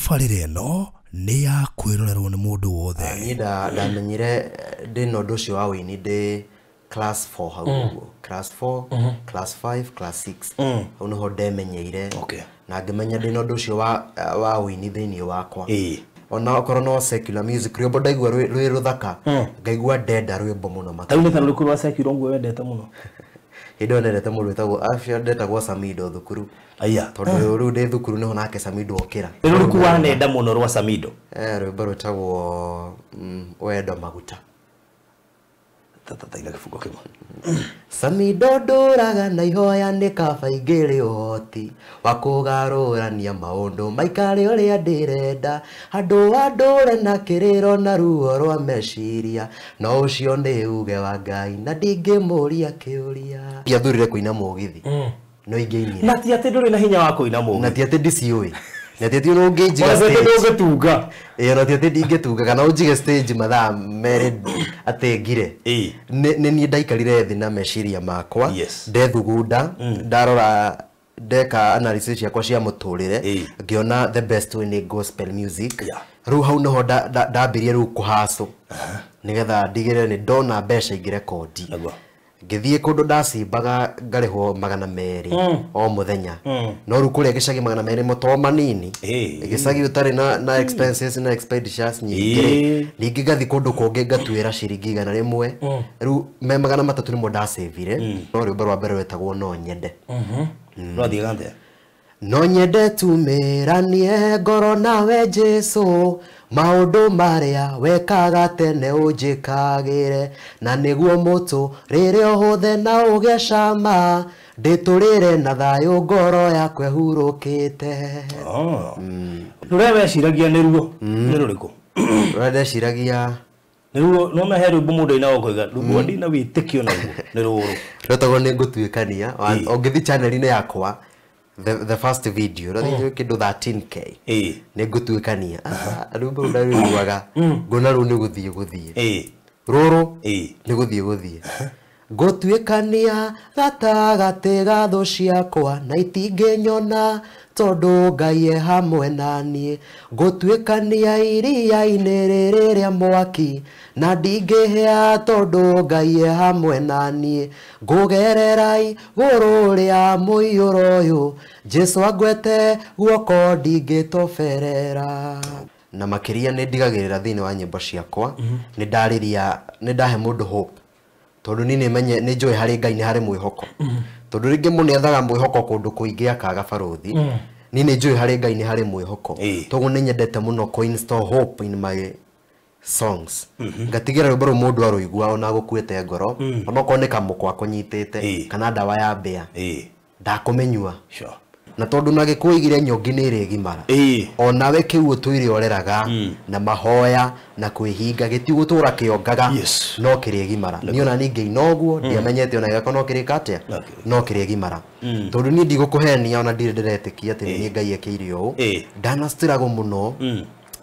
tabarĩra ĩno nĩ ya kwĩrorerwo nĩ mũndũ wothe. Niĩ ndamenyire ndĩna ũndũ ũcio wa wĩini ndĩ class 4 hau. Class 4, class 5, class 6. Hau nĩho ndemenyeire. Na ngĩmenya ndĩna ũndũ ũcio wa wĩini thĩinĩ wakwa. Ona okorwo no secular music rwĩmbo ndaigua rwĩ rũthaka ngaigua ndenda rwĩmbo mũno makĩria. Tauni kana rũkuru wa secular ngwe wendete mũno. Hĩndĩ ndendete mũndũ wĩtagwo Afia ndetagwo Samido thukuru. Aya. Tondũ rĩu ndĩ thukuru nĩho nake Samido okĩra. Rũkuru wa nenda mũno rwa Samido. Rwĩmbo rwĩtagwo wendo maguta. Tataira kifungo kĩmwe. Samido ndũraga na ihoya nĩ kaba ingĩrĩ ũhoti wa kũgarũrania maũndũ maikare ũrĩa ndĩrenda handũ wa ndũre na kĩrĩro na ruo rwa meciria no ũcio nĩ uge wa Ngai na ndingĩmũria kĩũria. Ndiathurire kũina mũgithi no ingĩinire. Na ti atĩ ndũrĩ na hinya wa kũina mũgithi. Na ti atĩ ndiciũĩ. Na ti atĩ no ngĩnjiga stage. Na ti atĩ ndũngĩtunga. Na ti atĩ ndingĩtunga kana ũnjige stage mathaa merĩ atĩ ngire. Nĩ niĩ ndaikarire thĩ na meciria makwa ndethugunda ndarora ndeka analysis yakwa cia mũtũrĩre ngĩona the best way nĩ gospel music. Rĩu hau nĩho ndambirie rĩu kũhacũ nĩgetha ndigĩrĩre nĩ ndona mbeca ingĩrekondi. Ngĩthiĩ kũndũ ndacimbaga ngarĩhwo 200 o mũthenya no rĩu kũrĩa gĩcagi 200 mũto manini gĩcagi ũtarĩ na expenses na expenditures nyingĩ ningĩ ngathi kũndũ kũngĩ ngatuĩra ciringi 100 rĩu 300 nĩmo ndacĩvire no rĩmbo rwa mbere wetagwo no nyende. Rwathiĩ gante no nyende tumĩranie ngoro nawe Jesũ maũndũ marĩa wekaga tene ũnjĩkagĩre na nĩguo mũtũ rĩrĩa ũhũthe na ũgĩe cama ndĩtũrĩre na thayũ ngoro yakwa ĩhurũkĩte. Rũrĩa weciragia nĩ ruo nĩ rũrĩkũ? Rũrĩa ndeciragia nĩ ruo no mehe rwĩmbo mũndũ ina gũkũiga ruo ndina wĩtĩkio naguo nĩ rũrũ rwĩtagwo nĩ ngũtuĩkania ũngĩthi channel-inĩ yakwa the first video rather kĩndũ 13k nĩ ngũtuĩkania rwĩmbo rũu ndarũiguaga ngona rũu nĩ gũthiĩ rũrũ nĩ gũthiĩ ngũtuĩkania gatagatĩ ga thũ ciakwa na itingĩnyona tondũ Ngai e hamwe naniĩ ngũtuĩkania iria-inĩ rĩrĩ rĩa mwaki na ndingĩhĩa tondũ Ngai e hamwe naniĩ ngũgerera igũrũ rĩa mũiyũro ũyũ Jesũ angwete guoko ndingĩtoberera. Na makĩria nĩ ndigagĩrĩra thĩinĩ wa nyĩmbo ciakwa nĩ ndahe mũndũ hope tondũ niĩ nĩ njũĩ harĩ Ngai nĩ harĩ mwĩhoko tondũ rĩngĩ mũndũ nĩethaga mwĩhoko kũndũ kũingĩ akaga barũthi niĩ nĩ njũĩ harĩ Ngai nĩ harĩ mwĩhoko toguo nĩ nyendete mũno kũ-install hope in my songs ngatigĩra rwĩmbo rũu mũndũ arũigua ona gũkuĩte ngoro onokorwo nĩ kamũkwa kũnyitĩte kana ndawa ya mbĩa ndakũmenyua na tondũ na gĩkũigire nyongi nĩ ĩrĩgimara onawe kĩu ũtũire oreraga na mahoya na kwĩhinga gĩtigũtũra kĩongaga no kĩrĩgimara niĩ ona ningĩ inoguo ndiamenyete ona gĩakwa no kĩrĩka atĩa no kĩrĩgimara tondũ niĩ ndigũkũhenia ona ndirĩ ndĩretĩkia atĩ nĩ Ngai ekĩire ũũ ndanacitirago mũno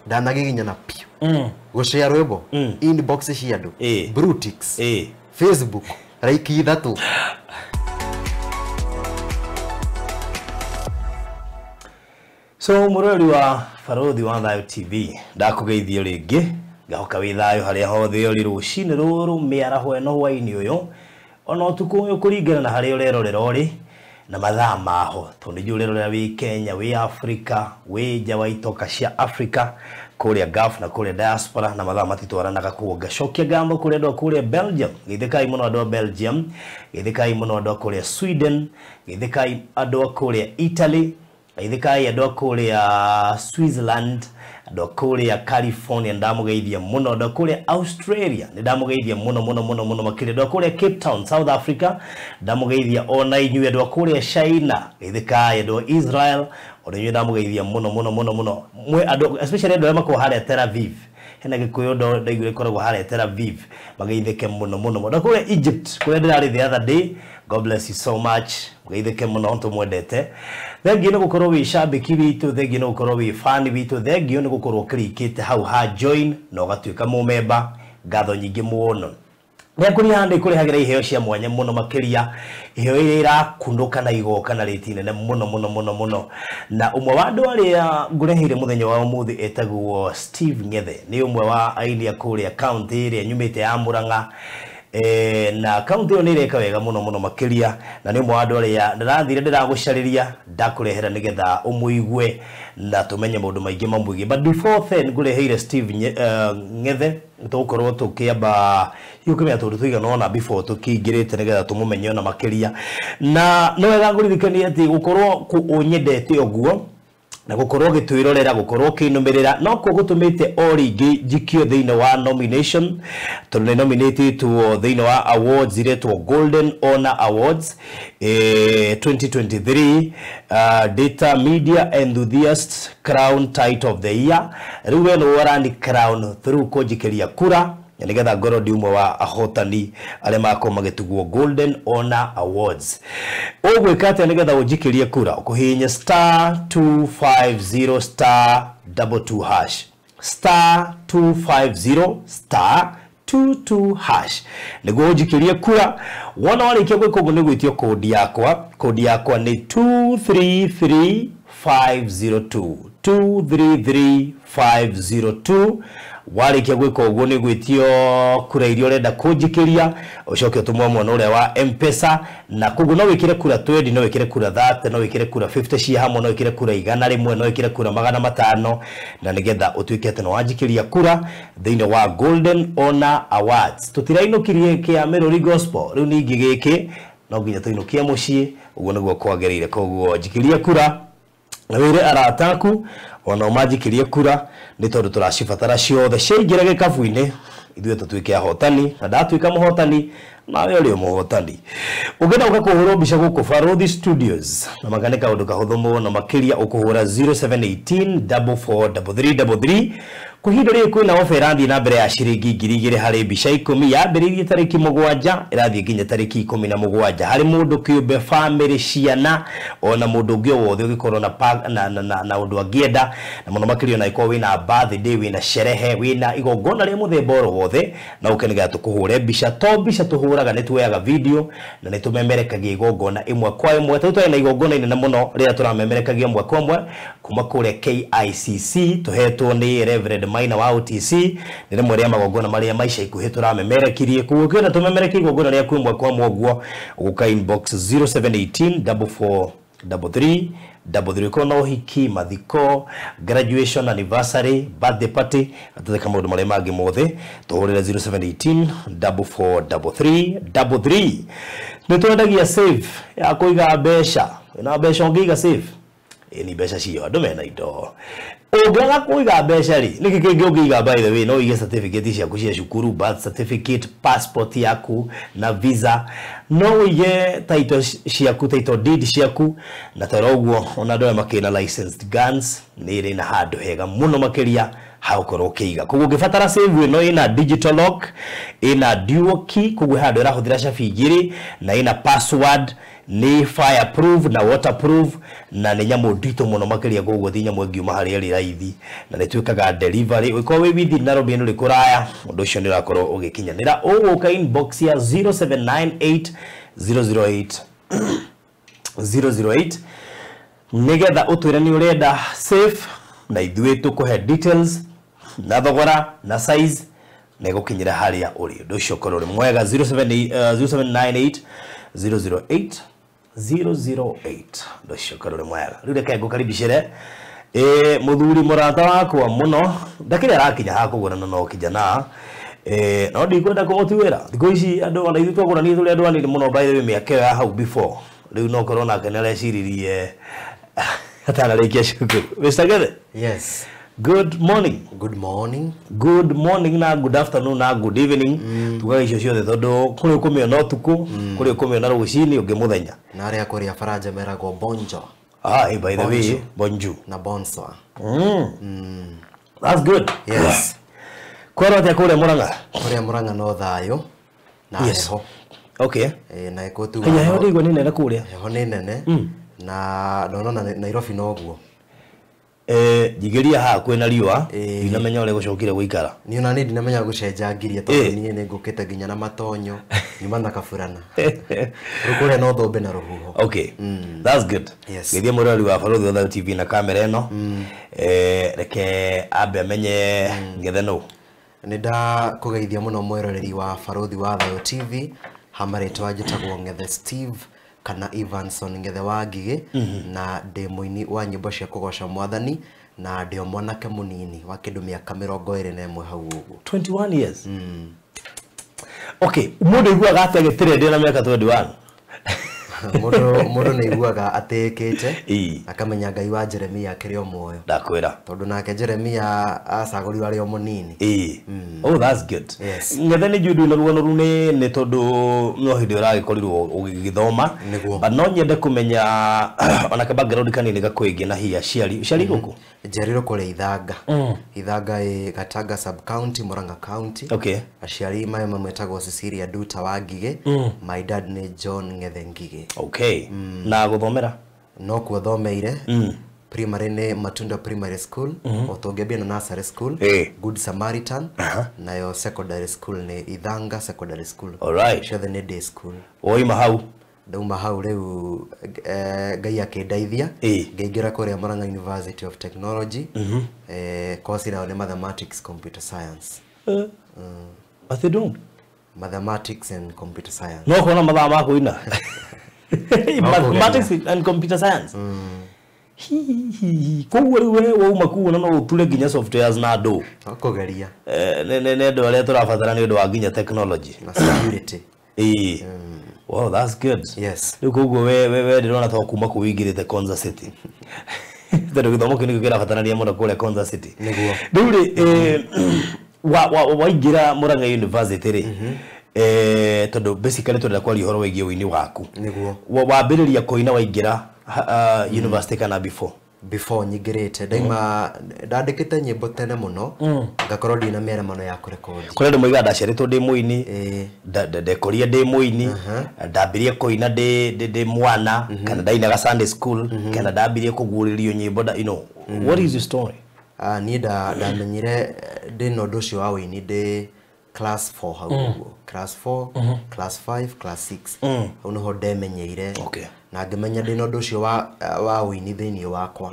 ndanagiginyana piũ gũshare rwĩmbo inbox cia andũ Brutix Facebook raiki 3 So mũrori wa Barũthi wa Thayũ TV ndakũgeithio rĩngĩ ngahoka wĩ thayũ harĩa hothe ũrĩ rũcinĩ rũrũ mĩaraho ĩno hwainĩ ũyũ ona ũtukũ ũyũ kũringana na harĩa ũrerorera ũrĩ na mathaa maho tondũ nĩ ũrerorera wĩ Kenya wĩ Afrika wĩ nja wa itoka cia Afrika kũrĩa Gulf na kũrĩa diaspora na mathaa matitwaranaga kuo ngacokia ngambo kũrĩa andũ kũrĩa Belgium gĩthĩkai mũno andũ a Belgium gĩthĩkai mũno andũ kũrĩa Sweden gĩthĩkai andũ kũrĩa Italy gĩthĩkai andũ kũrĩa Switzerland andũ kũrĩa California ndamugeithia mũno andũ kũrĩa Australia ndamugeithia mũno makĩria andũ kũrĩa Cape Town South Africa ndamugeithia ona inyuĩ andũ kũrĩa China gĩthĩkai andũ Israel ona inyuĩ ndamugeithia mũno mwe andũ especially andũ makwo harĩa Tel Aviv hena gĩkũyũ ndo ndaigire koragwo harĩa Tel Aviv mageithĩke mũno andũ kũrĩa Egypt kũrĩa ndĩrarĩ the other day. God bless you so much. Geithĩke mũno ntũ mwendete. Thengiũ nĩ gũkorwo wĩ shabiki witũ, thengiũ nĩ gũkorwo wĩ fan witũ, thengiũ nĩ gũkorwo klikĩte hau ha join na ũgatuĩka mũmemba. Ngatho nyingĩ mũno. Nä kå handä kå rä hagä ra iheo cia mwanya må no makä iheo iria irakunduka na igoka na rä tinene må no na umwe wa andå arä a ngå reheire må thenya wa må thä etagwo Steve Ngethe nä umwe wa aini a kå rä a kauntä ä rä a nyumä te ya Murang'a na kaunti yo nä reka wega må no makä na nä umwe wa andå arä a ndärathire ndäragå carä ria ndakå rehera nä getha å må igue na tå menye maå ndå maingä mamwä but before then ngå reheire Steve Ngethe tåkorwo tå kä amba yå kä menya tå ndå tå igana ona before tå kä ingä rä te nä getha tå må menye ona makä na no wega ngå ririkania atä gå korwo å nyendete å guo na gukorwo gitwirorera gukorwo kinumirira no ko gutumite oringi jikio thiine wa nomination to nominated to thiine wa awards iretwo Golden Honor Awards 2023 Data Media Enthusiast Crown Title of the Year riwe no warani crown through kujikeria kura ya nigetha ngoro ndi umwe wa ahotani aria mako magitugwo Golden Honor Awards ogwika ate nigetha ujikirie kura ukuhinya *250 *22 hash *250 *22 niguo ujikirie kura wona warikia gwika uguo niguitio kodi yakwa ni 233502 233502 warikia gwika uguo ni gwitio kura irio renda kujikiria ucoke utumwa mwana uria wa M-Pesa na kugu no wikire kura 20 no wikire kura 30 no wikire kura 50 cia hamwe no wikire kura 100 no wikire kura 500 na nigetha utuike ati no wajikiria kura thiine wa Golden Honor Awards tutirainokirie kia Melody Gospel riu ningi giki no nginya tuinukie mucii uguo niguo kwagereire koguo jikiria kura na wire arataku ona majikirie kura ni tondu turacibatara ciothe ciingira gikabu-ini ithuĩ tũtuĩke ahotani na ndatuĩka mũhotani nawe ũrĩ mũhotani ũngĩenda ũkakuhũrwo mbica gũkũ Farodhi Studios na magane kaũndũ kahũthũ mũno makĩria ũkũhũra 0718 443333 kuhinda rĩrĩ kwĩna ofa ĩrathiĩ na mbere ya ciringi 2000 harĩ mbica 10 yambĩrĩirie tarĩki 7 ĩrathiĩ nginya tarĩki 17 harĩ mũndũ kĩũmbe family ciana ona mũndũ ũngĩ wothe ũgĩkorwo na ũndũ angĩenda na mũno makĩria na ĩkorwo wĩna birthday wĩna sherehe wĩna igongona rĩa mũthemba oro wothe na ũkenega tũkũhũre mbica to mbica tũhũraga nĩ tuoyaga video na nĩ tũmemerekagia igongona ĩmwe kwa ĩmwe tũtũ na igongona inene mũno rĩrĩa tũramemerekagia ĩmwe kwa ĩmwe kuma kũrĩa KICC tũhetwo nĩ Reverend Maina wa OTC nĩ rĩmwe rĩa magongona marĩa maica ikuhĩ tũramemerekirie kuo kwĩna tũmemerekie igongona rĩa kwĩmwe kwa mwoguo ũguka inbox 0718 4433 kono hiki mathiko graduation anniversary birthday party ataka maundu marĩa mangĩ mothe tuhurire 0718 443333 nĩ twendagia save ya kũiga mbeca na mbeca ũngĩiga save ni mbeca cio andũ mena indo ũngĩaga kũiga mbeca rĩ nĩkĩ kĩngĩ ũngĩiga by the way no ũige certificate ciaku cia cukuru birth certificate passport yaku na visa no ũige title ciaku title deed ciaku na tara ũguo ona andũ makĩna licensed guns nĩ ĩrĩ na handũ hega mũno makĩria haukorwo kĩiga koguo ũngĩbatara save ĩno ĩna digital lock ĩna dual key koguo handũ ĩrahũthĩra cabi igĩrĩ na ĩna password ni fireproof na waterproof na ni nyamu ndito muno makiria gogo thi nyamu ngiuma hari ri raithi na ni twikaga delivery uko we withi Nairobi ino rikuraya undu ucio ni rakorwo ugikinyanira uguka inbox ya 0798 008 008 nigetha utwire ni urenda safe na ithuĩ tukuhe details na thogora na size na gukinyira haria uri undu ucio korwo ri mwega 0798 008 008 ndocio karore mwega rire kengo karibicire muthuri murata wakwa muno ndakire arakinya hakugurana no kijana no ndikwenda kumutuwira thiko ici andu ona ithu twagura ni tuli andu anini muno by the way miaka ya hau before riu no korona kana reciririe atana rikia shukuru westagere yes good morning good morning na good afternoon na good evening tuga icio ciothe tondu kuri ukumĩona utuku kuri ukumĩona rucini ungi muthenya na aria kuri Faranja meragwo bonjo by the way bonjour na bonsoir that's good yes kwaro te kuri Murang'a no thayo na heho okay na ikotu kenya heho igwe ni nene kuria heho ni nene na no Nairobi no guo jigeria ha kwena riwa ndinamenya ule gucokire guikara ni ona ni ndinamenya gucenja ngiria tondu ni ne ngukite ginya na matonyo nyuma na kaburana rukure no thombe na ruhuho. Okay, that's good. Githia murori wa Barathi wa Thayo TV na kamera eno reke abe amenye ngethe no nida kugeithia muno mwiroreri wa Barathi wa Thayo TV hamaretwa njitagwo Ngethe Steve kana Evanson Ngethe wa Ngigi na demoini wa nyimbo cia kugoca mwathani na ndio mwanake munini wa kindu miaka 21 hau uguo 21 years. Okay, mundu igua atia gitire ndi na miaka 21 Mudo ne iguaga atekete akamenya Ngai wa Jeremia akiri o moyo ndakwira tondu nake Jeremia asaguri wari o munini. Oh, that's good. Ngethe ni judu na ruono rune ne tondu no hindi uragikorirwo ugithoma but no nyende kumenya ona ka background kanini gakwingi na hiya ciari guku Jeriro kule Ithanga Gatanga sub county Murang'a county. Okay, aciari mayo mamwetagwo Cecilia Duta wa Ngigi. My dad ni John Ngethe Ngigi. Okay, na guthomera no kuothomeire primary ni Matunda Primary School, Otongebia na Nursery School, Good Samaritan, nayo secondary school ni Ithanga Secondary School. Alright, shothe ni day school. Oima hau Dauma hau riu Ngai akindeithia ngeingira kuria Murang'a University of Technology. Course ira ni mathematics computer science. What they do? Mathematics and computer science. No kona mathaa mako ina mathematics and computer science. Koguo riu we wauma kuona no uture nginya softwares na ndo kugeria ne ndo ale turabatara ni ndo wa nginya technology na security. Wow, that's good. Yes. Koguo we ndirona to kuma kuwingirite Konza City ndo githomo kini kira batarania muno kule Konza City niguo nduri wa ingira Murang'a University ri tondu basically tondu kwali horo wegie wini waku niguo wambiriria koina waingira university kana before nyingirite daima ndandikite nyimbo tene muno ngakorwo ndina mera mano ya kurekodi kuri ndo moiga ndaciaritwo ndi muini ndekoria ndi muini ndambirie koina ndi mwana kana ndainaga Sunday school kana ndambirie kuguririo nyimbo what is your story? Ni ndamenyire ndi no nducio wa wini ndi class 4 hau class 4 class 5 class 6 hau no ndemenyeire na ngimenya ndi no nducio wa wini thini wakwa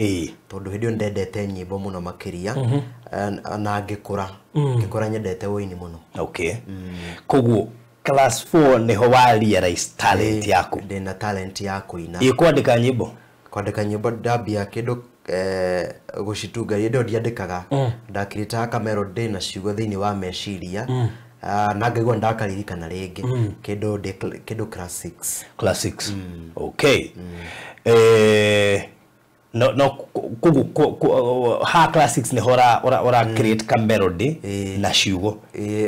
tondu hindi ndendete nyimbo muno makiria na ngikura nyendete wini muno. Okay, koguo class 4 niho wa realize talent yaku ndina talent ya kuina kwandika nyimbo ndambia kindu gucitunga ndo ndiandikaga ndakirita kamerody na ciugo thini wa meciria na ngaigua ndakaririkana ringi kindu class 6. Okay, no ha class 6 ni ora create ka melody na ciugo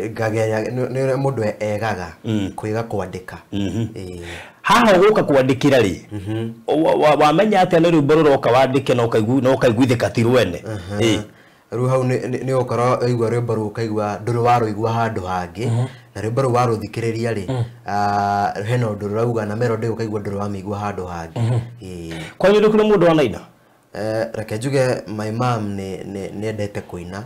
ngagenya ni mundu egaga kuiga kwandika haha guka kwandikira ri wamenya atia ni rwimbo ruroka wandike no kaiguithika ti rwene riu hau ni ukora igwa rwimbo rukaigua nduru waruigua handu hangi na rwimbo ru waruthikiriria ri heno nduru rauga na melody ukaigua nduru wamigua handu hangi kwanyu ndi kuri mundu wanaina reke njuge my mom ni endete kuina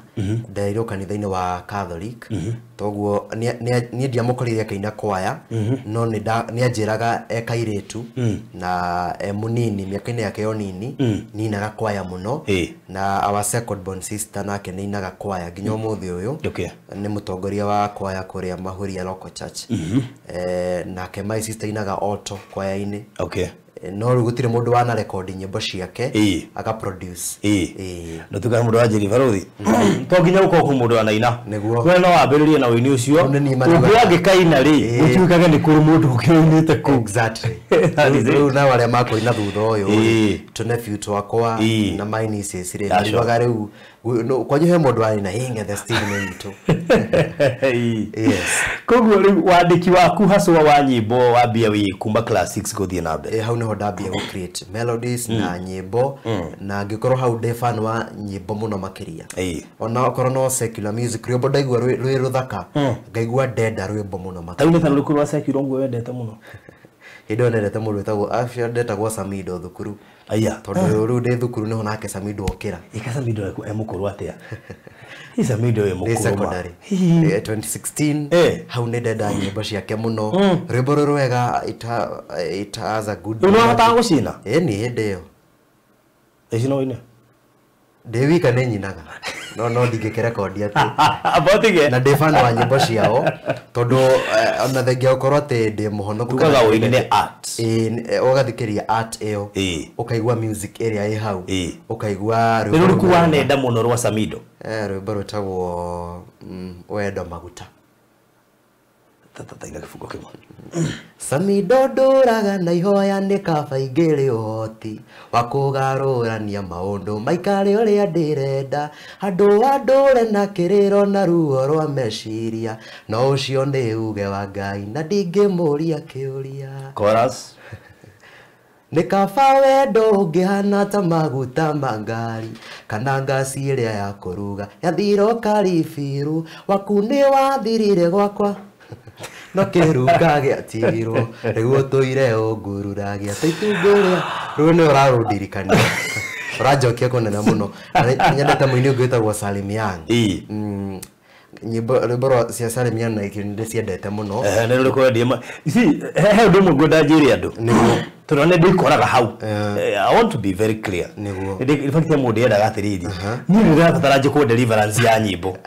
ndairwo kanitha-ini wa Catholic toguo ni ndiamukorire kaina kwaya no ni anjiraga ekairitu na munini miaka-ini yake yo nini ninaga kwaya muno na our second born sister nake ni inaga kwaya nginya umuthi uyu ni mutongoria wa kwaya kuria Mahuria Local Church nake my sister inaga alto kwaya-ini no rugutire mundu wana record nyimbo ciake aka produce no tuka mundu ajiri Barathi to nginya uko ku mundu anaina we no wambiririe na wini ucio ungiage kaina ri utuikaga ni kuri mundu ukioinite ku exactly riu na wale mako ina thutha uyu tune few twakwa na mine sis ri ndivaga riu kwa he mundu ari na Ngethe Steve ni itu koguo riu wandiki waku haswa wa nyimbo wambia wi kuma class 6 guthie na mbere hau niho ndambia gu create melodies na nyimbo na ngikorwo hau ndi fan wa nyimbo muno makiria ona okorwo no secular music rwimbo ndaigua rwi ruthaka ngaigua ndenda rwimbo muno makiria tauni tano rukuru wa secular ngwe wendete muno indo nendete mundu wetagwo afya ndetagwo Samido thukuru aya tondu riu ndi thukuru niho nake Samido okira Samido emukuru atia Samido emukuru secondary 2016 hau nendenda nyimbo ciake muno rwimbo rwega it has a good unahota gucina ni ndio ecino ine Devika ne nyinaga no ndigeke record ati abotige na defano wa nyimbo ciao tondu ona thengia ukorwo ati ndi muhonoku kugaga wine art ugathikiria art eo ukaigua music area i hau ukaigua rwimbo rwa nenda muno rwa Samido rwimbo rwetagwo wendo maguta tataina kifungo kimwe Samido nduraga na ihoya ni kaba ingiri uhoti wa kugarurania maundu maikare uria ndirenda andu andure na kiriro na ruo rwa meciria no ucio ni uge wa Ngai na ndingimuria kiuria chorus ni kaba wendo ungihana ta maguta mangari kana ngasi iria ya kuruga yathiro karibiru waku ni wathirire gwakwa no kiruga giatirwo riguo toire ungurura giataitunguria riu ni urarundirikania urajokia kunena muno nyendete muini ungitagwo Salim Young nyimbo rwimbo cia Salim Young na ikindi ciendete muno ni ruriko ndima isi he undu mwe ngwenda njiri andu turone ndikoraga hau I want to be very clear in fact mundu yendaga atiriri ni ndirabatara njiko deliverance ya nyimbo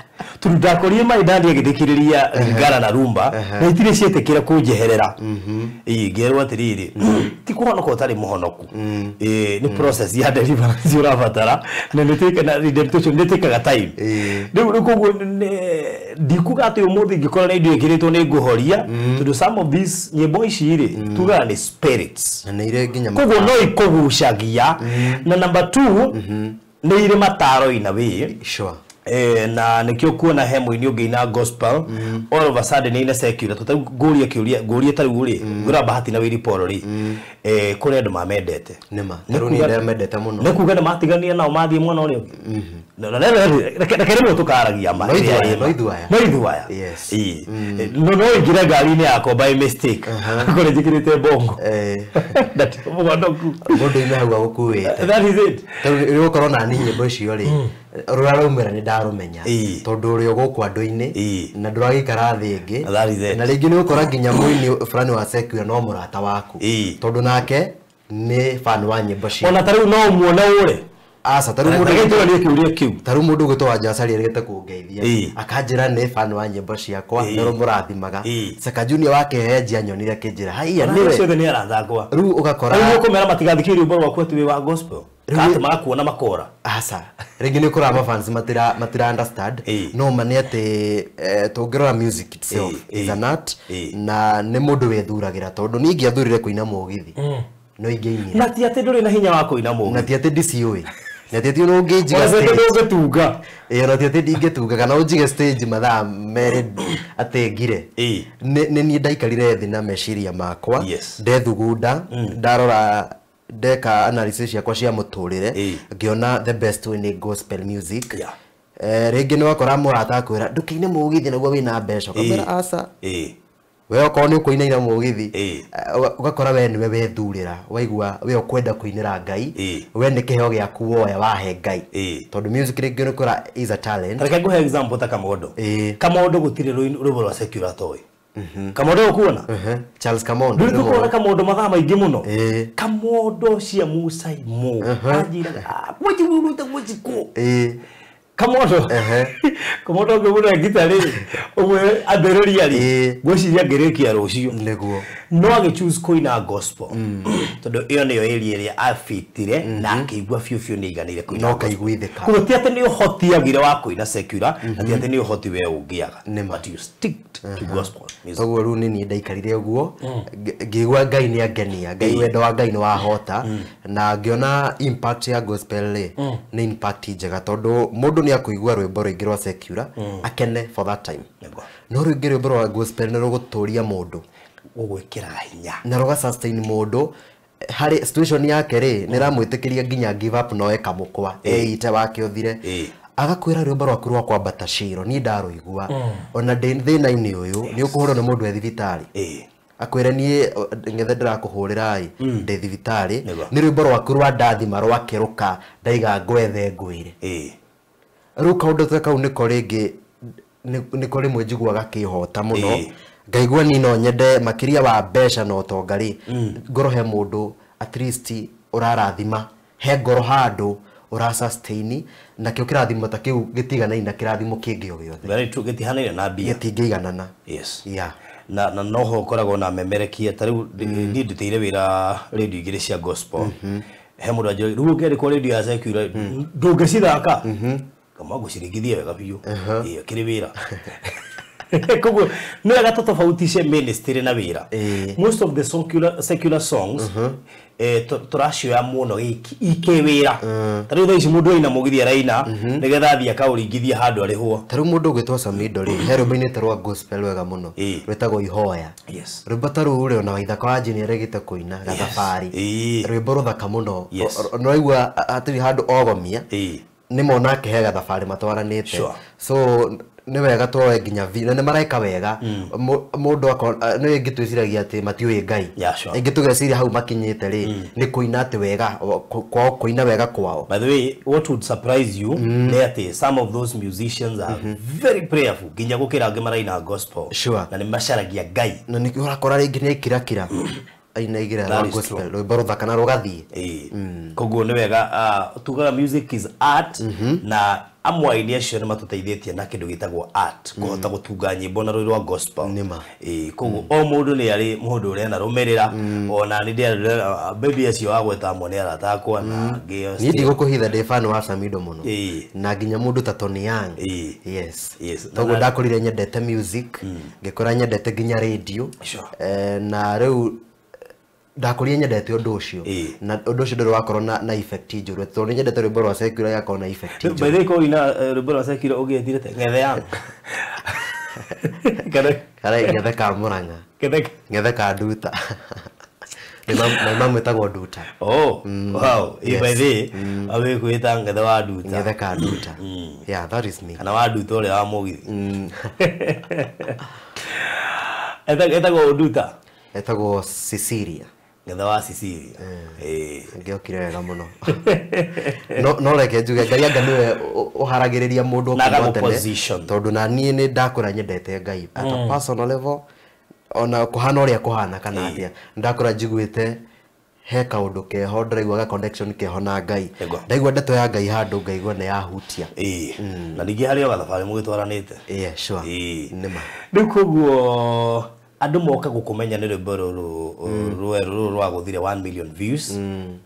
turudakorie mai ndandi agithikiriria ngara na rumba na itire cietekira kunjeherera ngerwo atiriri ti kuhonoka utari muhonoku ni process ya deliverance urabatara na niteka na redemption nitekaga time riu koguo ndikuga ati umuthi ngikora na indo ikiritwo ni nguhoria tondu some of these nyimbo ici ri tuga ni spirits na ire nginya koguo no ikugucagia na number 2 ni ire mataro ina we sure na nikio kuona hemo ini ungeina gospel all of a sudden ina secular guria tari uri ngura bahati na wiri poro ri kuri andu mamendete nima taruni ndamendete muno nikuga na matigania nao mathie mwana uri na rekere mu tukaragia ma maithuaya yes no ingira ngari ni yako by mistake kore jikirite bongo that mundu ina hau gukuite that is it riu korona ni nyimbo icio ri ruraumira ni ndarumenya tondu uri guku andu-ini na nduragikara thi ingi na ringi ni ukora nginya muini fulani wa secular no murata waku tondu nake ni fan wa nyimbo cio ona tariu no muone uri asa taru mundu gitwaria kiuria kiu taru mundu gitwa Jacari arigete kungeithia akanjira ni fan wa nyimbo ciakwa nero murathimaga Saka Junior wake henjia nyonire kinjira haiya niwe ciothe ni arathangwa riu ugakora riu kumera matigathikiri rwimbo rwakwa tu wa gospel kati magakuona makora asa ringi ni kura ma fans matira understand no mane ati tungirora music itself is an art na ni mundu wethuragira tondu ni ngiathurire kuina mugithi no ingeini na ti ati nduri na hinya wa kuina mugithi na ti ati ndiciui na ti ati no ngejiga tunga na ti ati ndingetunga kana unjige stage mathaa mere ate ngire ni ndaikarire thi na meciria makwa ndethugunda ndarora deka analysis yakwa cia muturire ngiona the best way ni gospel music ringi ni wakora murata kwira ndukiine mugithi naguo wina mbeca kamera asa we okoro ni kuinaina mugithi ugakora we niwe wethurira waigua we ukwenda kuinira Ngai we ni kiheo giaku woya wahe Ngai tondu music ringi ni kura is a talent reke nguhe example ta Kamondo gutire rwimbo rwa secular toy Kamondo ukuona Charles Kamondo ndio kuona Kamondo mathaa maingi muno Kamondo cia Musa mu ajira gwaji wuruta gwaji ko Kamondo ngibura gitari umwe athereria ri gwiciria ngerekia rucio niguo no age choose kuina gospel tondu iyo niyo area afitire na akigua fiu ni iganire kuina no kaiguithika ko ti ate ni uhoti agire wa kuina secular ati ate ni uhoti we ungiaga but you stick to gospel music toguo ru ni ndaikarire uguo ngigua Ngai ni angenia Ngai wendo wa Ngai ni wahota na ngiona impact ya gospel ni impact njega tondu mundu ni akuigua rwimbo rwingi rwa secular akene for that time no rwingi rwimbo rwa gospel ni ruguturia mundu ugwikira hinya na roga sustain mundu hari situation yake ri ni ramwitikiria nginya give up no eka mukwa ite wake uthire agakwira rwimbo rwaku rwa kwambata ciro ni ndaruigua ona thina ini uyu ni ukuhurwo ni mundu ethibitari akwire nie ngethe ndirakuhurira ndi thibitari ni rwimbo rwaku rwa ndathima rwakeruka ndaiga ngwethe ngwire riu kaundu ta kau niko ringi niko rimwe njiguaga kihota muno ngaigua ni no nyende makiria wa besha no tonga ri ngoro he mundu at least urarathima he ngoro handu ura sustain na kio kirathimo ta kiu gitigana ina kirathimo kingi o giothe very true gitihanaire na bia gitingiganana yes yeah na noho koragwo na memerekia tariu ni ndutire wira radio igire cia gospel he mundu ajo riu ngere ko radio ya Secular ndungecithaka kama gucirigithia wega biu kiri wira kogo no ya gato tofautishe ministry na wira most of the secular songs turashio ya muno ike wira tari tho ici mundu ina mugithia raina nigetha thia kauringithia handu ari ho tari mundu gwitwa Samido ri heromine tarwa gospel wega muno rwetagwo ihoya rwimbo taru uri ona waithaka wa njini aregite kuina gathabari rwimbo ruthaka muno no aigua atiri handu ogomia ni mona kehega thabari matwaranite so ni wega twoe nginya na ni maraika wega mundu no ngitwiciragia ati matiui ngai ngitugeciria hau makinyite ri ni kuina ati wega kwao kuina wega kwao. By the way, what would surprise you ati some of those musicians are very prayerful nginya gukira angi maraina gospel na ni macaragia ngai na ni urakora ringi ni kirakira aina igira gospel rwimbo ruthaka na rugathie koguo ni wega tugaga music is art na amwe idea cio ni matuteithĩtie na kindu gitagwo art kuhota gutunga nyimbo na rwĩmbo rwa gospel nima koguo o mundu ni ari mundu uria na rumirira ona ni ndia baby acio agweta mone aratakwa na ngio ni ndigukuhitha ndi fan wa Samido muno na nginya mundu ta Tony Young yes togo ndakorire nyendete music ngikora nyendete nginya radio na riu ndakuria nyendete undu ucio na undu ucio ndoro wakorwo na effect njuru tondu nyendete rwimbo rwa Secular yakorwo na effect njuru by the way ko ina rwimbo rwa Secular ugethirete ngethe yangu kare ngethe ka Murang'a ngethe ka Nduta na mama metagwo Nduta wow by the way awe kwita ngethe wa Nduta ngethe ka Nduta yeah that is me kana wa Nduta ule wa mugithi etagwo Nduta etagwo Cecilia ngetha wa Cecilia ngiokire wega muno no reke njuge ngai anga niwe uharagiriria mundu position tondu na nie ni ndakura nyendete ngai at a personal level ona kuhana uria kuhana kana atia ndakura njiguite he kaundu keho ndiraigua connection keho na ngai ndaigua ndeto ya ngai handu ngaigua ne yahutia na ningi hari oga thabari mugitwaranite sure nima ndikuguo andu moka gukumenya ni rwimbo ruru rwa guthire 1 million views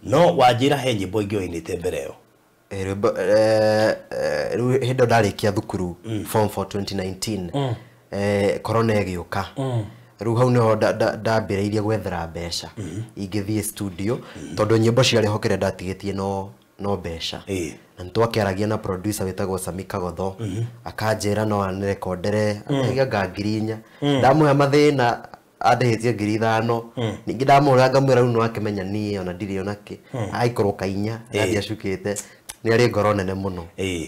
no wajira he nyimbo ingĩ oinite mbere yo rwimbo hindo ndarikia thukuru form 4 2019 corona igiuka riu hau niho ndambĩrĩirie gwethera mbeca ingĩthie studio tondu nyimbo ciarĩ hokere ndatigitie no mbeca na ntwakiaragia na producer witagwo Sami Kagotho akanjira no anirekondere akiga ngangirinya ndamuhe mathina andehetie 5,000 ningi ndamũra ngamwĩra rĩu no akimenya nie ona ndiri onake aikorwo kainya ndathia cukite ni ari ngoro nene muno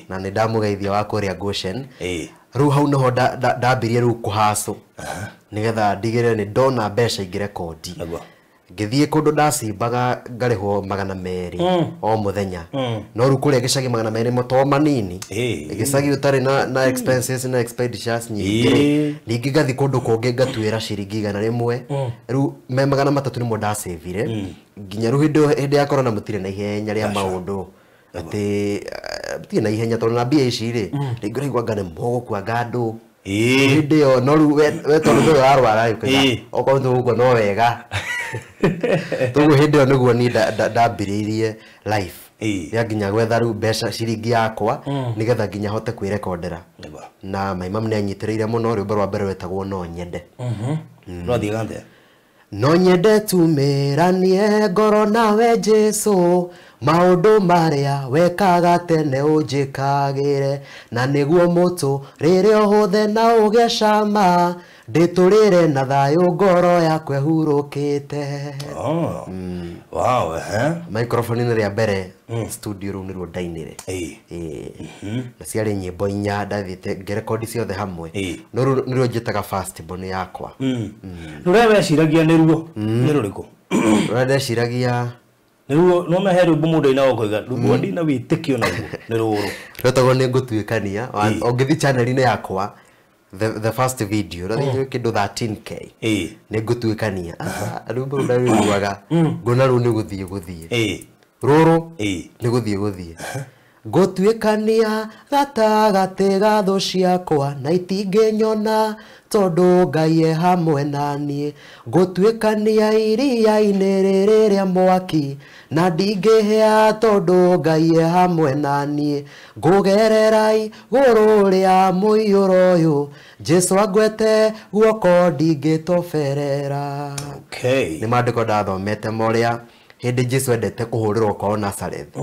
na ni ndamugeithia wa kuria Goshen riu hau niho ndambirie riu kuhaso nigetha ndigire ni ndona mbeca ingirekondi ngithie kundu ndacimbaga ngarihwo 200 o muthenya no ru kuria gicagi 200 moto manini gicagi utari na expenses na expenditures nyingi ningi gathi kundu kungi ngatuira ciringi 100 ru me 300 nimo ndacivire nginya ru hindi ya corona mutire na ihenya ria maundu ati mutire na ihenya tondu na mbia ici ri ringi rigwa ngane mogo kwa ngandu hindi yo no ru we tondu ndo arwara yukaga okondu uko no wega tugu hindi niguo ni ndambiriirie life ya nginya gwetha riu mbeca ciringi yakwa nigetha nginya hote kwirekondera na my mom ni anyitiriire muno rwimbo rwa mbere wetagwo no nyende rwathie gante no nyende tumiranie ngoro nawe Jesu maundu maria wekaga tene unjikagire na niguo mutu riri ohuthe na ugecama nditurire na thayo ngoro yakwe hurukite. Wow, microphone ni ria mbere studio ru ni ru ndainire na ciari nyimbo inya ndathite ngerekodi ciothe hamwe no ni ru njitaga first born yakwa. Rure weciragia ni ruo ni ruriku rure ndeciragia niruo no mehe rwimbo mundu ina okoiga rwimbo ndina witikio naguo ni ruru rwetagwo ni ngutuikania ongithi channel ine yakwa the first video rathiĩ kĩndũ 13k nĩ ngutuĩkania rwimbo rũrĩa ngona rũu nĩ gũthiĩ rũrũ nĩ gũthiĩ ngutuĩkania gatagatĩ ga thũ ciakwa na itingĩnyona tondũ Ngai e hamwe naniĩ ngutuĩkania iria-inĩ rĩrĩ rĩa mwaki na ndingĩhĩa tondũ Ngai e hamwe naniĩ ngũgerera igũrũ rĩa mũiyũro ũyũ Jesu angwete guoko ndingĩtoberera. Nĩ maandĩko ndathomete marĩa hĩndĩ Jesu endete kũhũrĩrwo kwao Nazareth.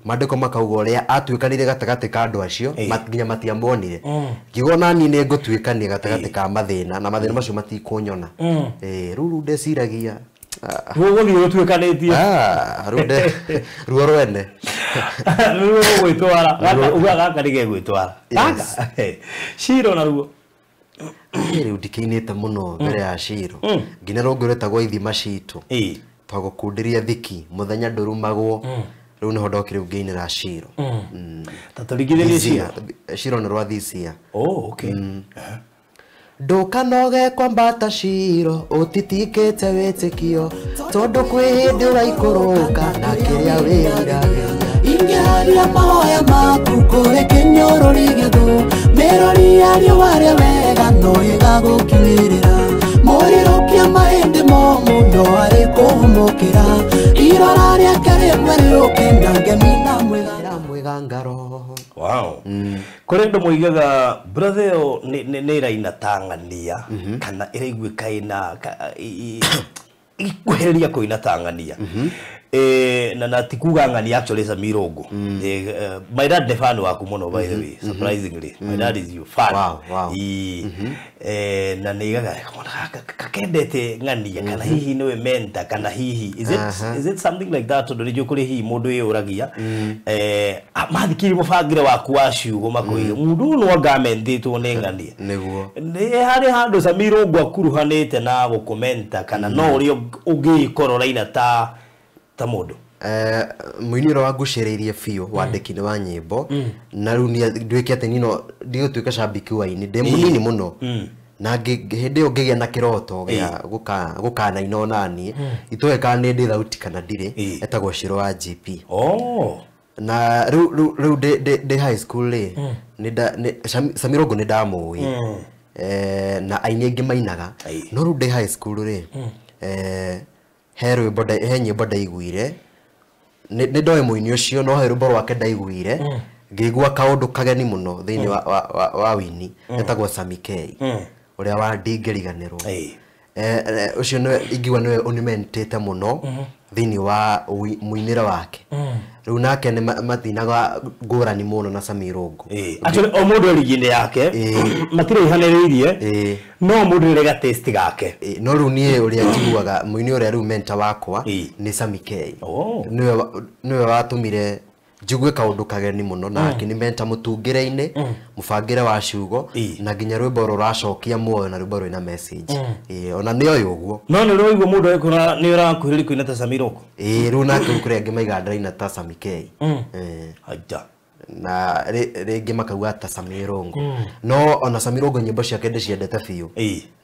Maandĩko makauga ũrĩa atuĩkanire gatagatĩ ka andũ acio nginya matiamonire. Ngiuga nani nĩ ngũtuĩkania gatagatĩ ka mathĩna na mathĩna macio matikũnyona. Rĩu ndeciragia ruo gũtuĩkanĩtie ruo rwene ruo gwĩtwara uga gaka nĩ gegwĩtwara Shiro na ruo rĩu ndikinĩte mũno mbere ya Shiro nginya rũngũ rwĩtagwo ithima citũ twagũkundiria thiki muthenya ndurumagwo riu niho ndokire ngĩinĩra Shiro tatũringithĩrie Shiro nĩ rwa this year. Okay. Ndũkanoge kwambata Shiro ũtitikĩte wĩtĩkio tondũ kwĩ hĩndĩ ũraikũrũka na kĩrĩa wĩriragĩria ingĩharia mahoya maku kũrĩ kĩnyũrũri gĩthũ mĩrori yario warĩa wega no ĩgagũkinyĩrĩra mũrirũkia mahĩndĩ momũ no arĩ kũhũmũkĩra irora rĩake rĩmwe rĩũke na ngemi na mwĩga ngaro. Wow. Kore ndo moigaga brother yo ne iraina tangania kana iraiguĩka ina ikuheria koina tangania na tikuga ngani actually is a mirongo. My dad defano waku muno by the way surprisingly my dad is you fan. Wow. Na nigaga kakendete ngani kana hihi niwe menta kana hihi is it something like that ndo rĩgĩo kũrĩ hihi mũndũ ũyũ ũragia mathikiri mũbangĩre waku wa ciugo makoiga mũndũ no ngamentĩtwo nĩ ngani nĩguo nĩ harĩ handũ Samirongo akuruhanĩte na gũkomenta kana no ũrĩa ũngĩkorwo raina ta mũndũ muiniro wa gucĩrĩirie biũ wandĩki-inĩ wa nyĩmbo na rĩu nduĩke atĩ nino ndigũtuĩka shabiki waini ndĩ mũnini mũno na hĩndĩ ĩyo ngĩgĩa na kĩroto gĩa gũkanaina onaniĩ itũĩ kana nĩ ndĩ thauti kana ndirĩ etagwo Shiro wa GP. Na rĩu ndĩ high school Samirongo nĩ ndamũĩ na aini aingĩ mainaga no rĩu ndĩ high school he nyĩmbo ndaiguire nĩ ndoĩ mũini ũcio no he rwĩmbo rwake ndaiguire ngĩigua kaũndũ kageni mũno thĩinĩ wa wini etagwo Sammy K ũrĩa wa ndingĩriganĩrwo ucio nĩ ingiuga nĩwe unimentĩte mũno thĩinĩ wa mũinĩre wake rĩu nake nĩ matinaga ngũrani mũno na Samirongo actually o mũndũ origin yake matirĩ ihanĩrĩirie no mũndũ nĩ ga taste gake no rĩu niĩ ũrĩa njiguaga mũini ũrĩa rĩu mentor wakwa nĩ Sammy K nĩwe watũmire njigue kaũndũ kageni mũno na akĩnĩ mentor mũtungĩre-inĩ mũbangĩre wa ciugo na nginya rwĩmbo rũracokia muoyo na rwĩmbo rwĩna message ona nĩ oyo ũguo no nĩ rũigua mũndũ ekora nĩ ũrakuhĩrĩria kũina ta Samirongo rĩu nake kũrĩa angĩ maiga ndaina ta Sammy K aja na rĩngĩ makauga ta Samirongo no ona Samirongo nyĩmbo ciake ndĩciendete biũ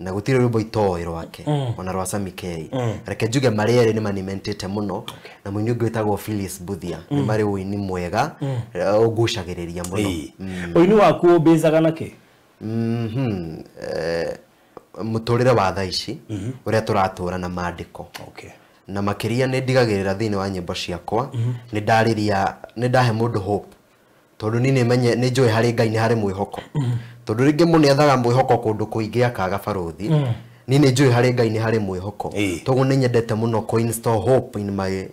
na gũtirĩ rwĩmbo itoĩ rwake ona rwa Sammy K reke njuge marĩ erĩ nĩ manimentĩte mũno na mũini ũngĩ wĩtagwo Phyllis Buthia nĩ marĩ ũini mwega ũgucagĩrĩria mũno. ũini waku ũmbĩcaga nakĩ mũtũrĩre wa thaa ici ũrĩa tũratũra na maandĩko na makĩria nĩ ndigagĩrĩra thĩinĩ wa nyĩmbo ciakwa nĩ ndahe mũndũ hope tondũ nĩ menye nĩ njũĩ harĩ Ngai nĩ harĩ mwĩhoko tondũ rĩngĩ mũndũ ethaga mwĩhoko kũndũ kũingĩ akaga barũthi nĩ njũĩ harĩ Ngai nĩ harĩ mwĩhoko toguo nĩ nyendete mũno install hope in my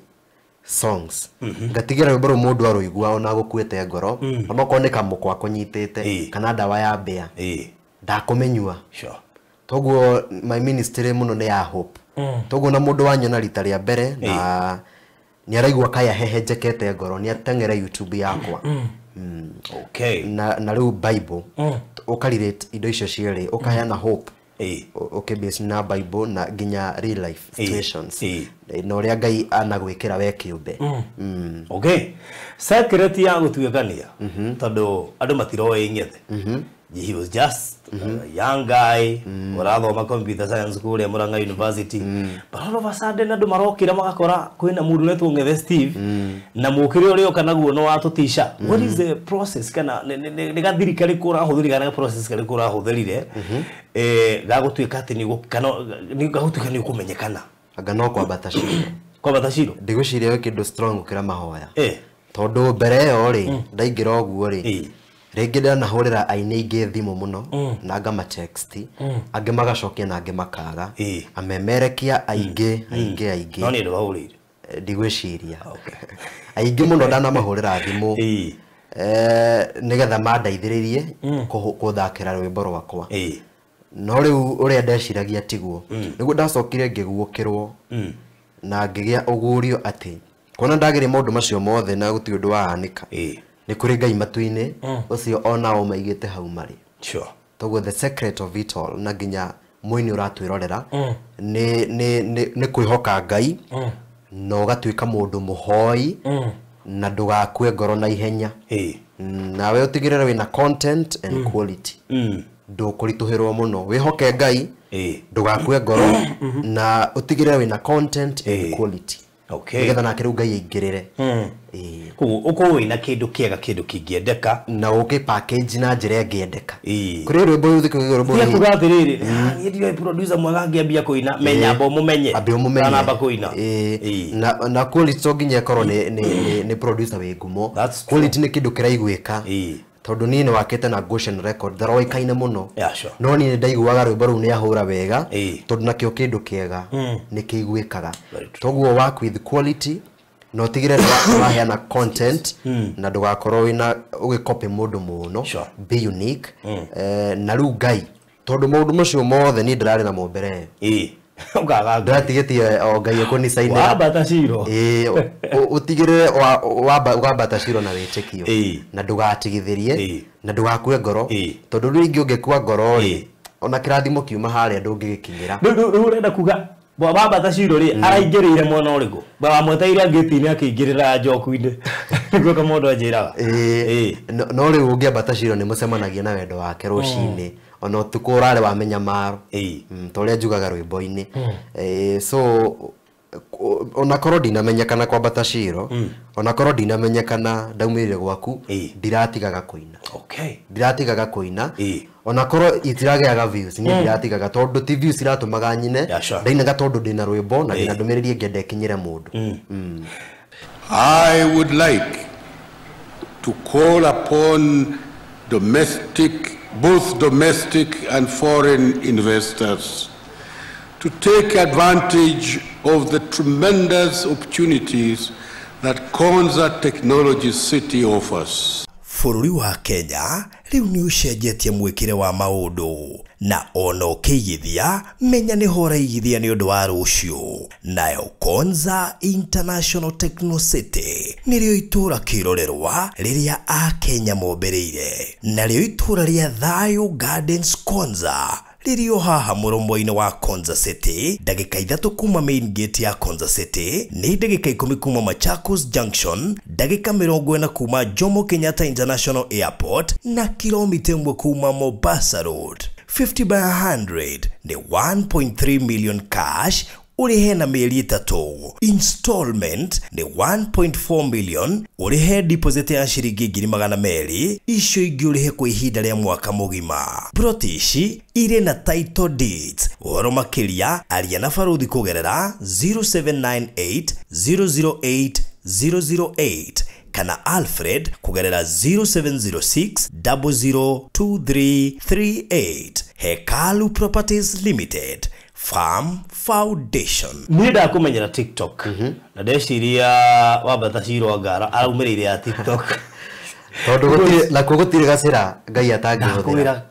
songs ngatigĩra rwĩmbo rũu mũndũ arũigua ona gũkuĩte ngoro onokorwo nĩ kamũkwa kũnyitĩte kana ndawa ya mbĩa ndakũmenyua toguo my ministry muno ne ya hope toguo na mundu wanyona rita ria mbere na ni araigwa kaya hehenjekete ngoro ni atengere YouTube yakwa okay na riu Bible ukarirate indo icio ciere ukahana hope okay base na Bible na ginya real life situations no ria Ngai anagwikira we kiumbe okay secret ya gutuikania tondu andu matiroe ingete he was just a young guy urathoma computer science kule Murang'a University but all of a sudden andu marokira magakora kwina mundu netwo ngethe Steve na mukire uri okanaguo no watutisha what is the process kana ni gathirikari kura huthiri kana process kari kura huthirire gagutuika ati ni gagutuika ni kumenyekana anga no kwa batashiro ndigushiria we kindu strong kira mahoya tondu mbere yo ri ndaingira oguo ri ringi ndanahurira aini ingi thimu muno na ngama text angi magacokia na angi makaga amemerekia aingi no ni ndo bahurire ndigwiciria aingi muno ndanamahurira thimu nigetha mandaithiririe kuthakira rwimbo rwakwa no riu uria ndeciragia tiguo niguo ndacokire ngiguukirwo na ngigia ugurio ati kona ndagire maundu macio mothe na guti undu wahanika ni kuri Ngai matuine ucio ona o maigite hau mari sure toguo the secret of it all na nginya muini uratwirorera ni kwihoka Ngai no gatuika mundu muhoi na ndugakue ngoro na ihenya nawe utigirira wina content and quality ndukurituhirwo muno wihoke Ngai ndugakue ngoro na utigirira wina content and quality okay nigetha nake riu Ngai aingirire uko wina kindu kiega kindu kingiendeka na uke package na njira ngiendeka kuri rwimbo ruthi kuri rwimbo ni kugathiriri ni ndio producer mwaga ngiambia kuina menya bo mumenye na ba kuina na quality so nginya korwo ni producer we ngumo quality ni kindu kiraigwika tondu ni wakete na Goshen record daroi kaine muno no ni ndaiguaga rwimbo ru ni ahura wega tondu nakio kindu kiega ni kiigwikaga toguo work with quality no tigire waheana content na ndugakorwo wina ugicopy mundu muno be unique na riu Ngai tondu maundu macio mothe ni ndirari na mombere ugaga ndatigetie o Ngai ko ni saine wabatashiro utigire wabatashiro na witikio na ndugatigithirie na ndugakue ngoro tondu ringi ungekua ngoro ri ona kirathimo kiuma haria ndungigikinyira riu urenda kuga wabatashiro ri araingirire mwana urigo ba mweteire ngitini akingirira njoku-ine niguo kamundu anjiraga no riu ungiambatashiro ni mucemanagia na wendo wake rucini ona utuku urare wamenya maro toria njugaga rwimbo-ini so ona korwo ndinamenyekana kwa batashiro ona korwo ndinamenyekana ndaumirire gwaku ndiratigaga kuina ndiratigaga kuina ona korwo itirageaga views ni ndiratigaga tondu ti views iratumaga nyine ndainaga tondu ndina rwimbo na ndina ndumiriri ngenda ikinyire mundu I would like to call upon both domestic and foreign investors to take advantage of the tremendous opportunities that Konza Technology City offers. Bururi wa Kenya riu ni ucenjetie mwikire wa maundu na ona ukigithia menya ni hora igithia ni undu wa rucio nayo Konza International Techno City nirio itura kirorerwa riria a Kenya mombereire nario itura ria Thayo Gardens Konza lirio haha murombo-ini wa Konza City ndagika 3 kuma main gate ya Konza City ni ndagika 10 kuma Machakos Junction ndagika 40 kuma Jomo Kenyatta International Airport na kilomita 1 kuma Mombasa Road 50 by 100 ni 1.3 million cash urihe na mieri 3 installment ni 1.4 million urihe deposit ya shiringi 200 icio ingi urihe kwa ihinda ria mwaka mugima brotishi ire na title deeds uhoro makiria aria na baruthi kugerera 0798 008 kana Alfred kugerera 0706 002338 Hekalu Properties Limited Farm Foundation. Nida kumenyera TikTok. Na ndeciria wabatashiro ngara araumirire ya TikTok. tondu gutire na kugutire gacira ngai atangihũthĩra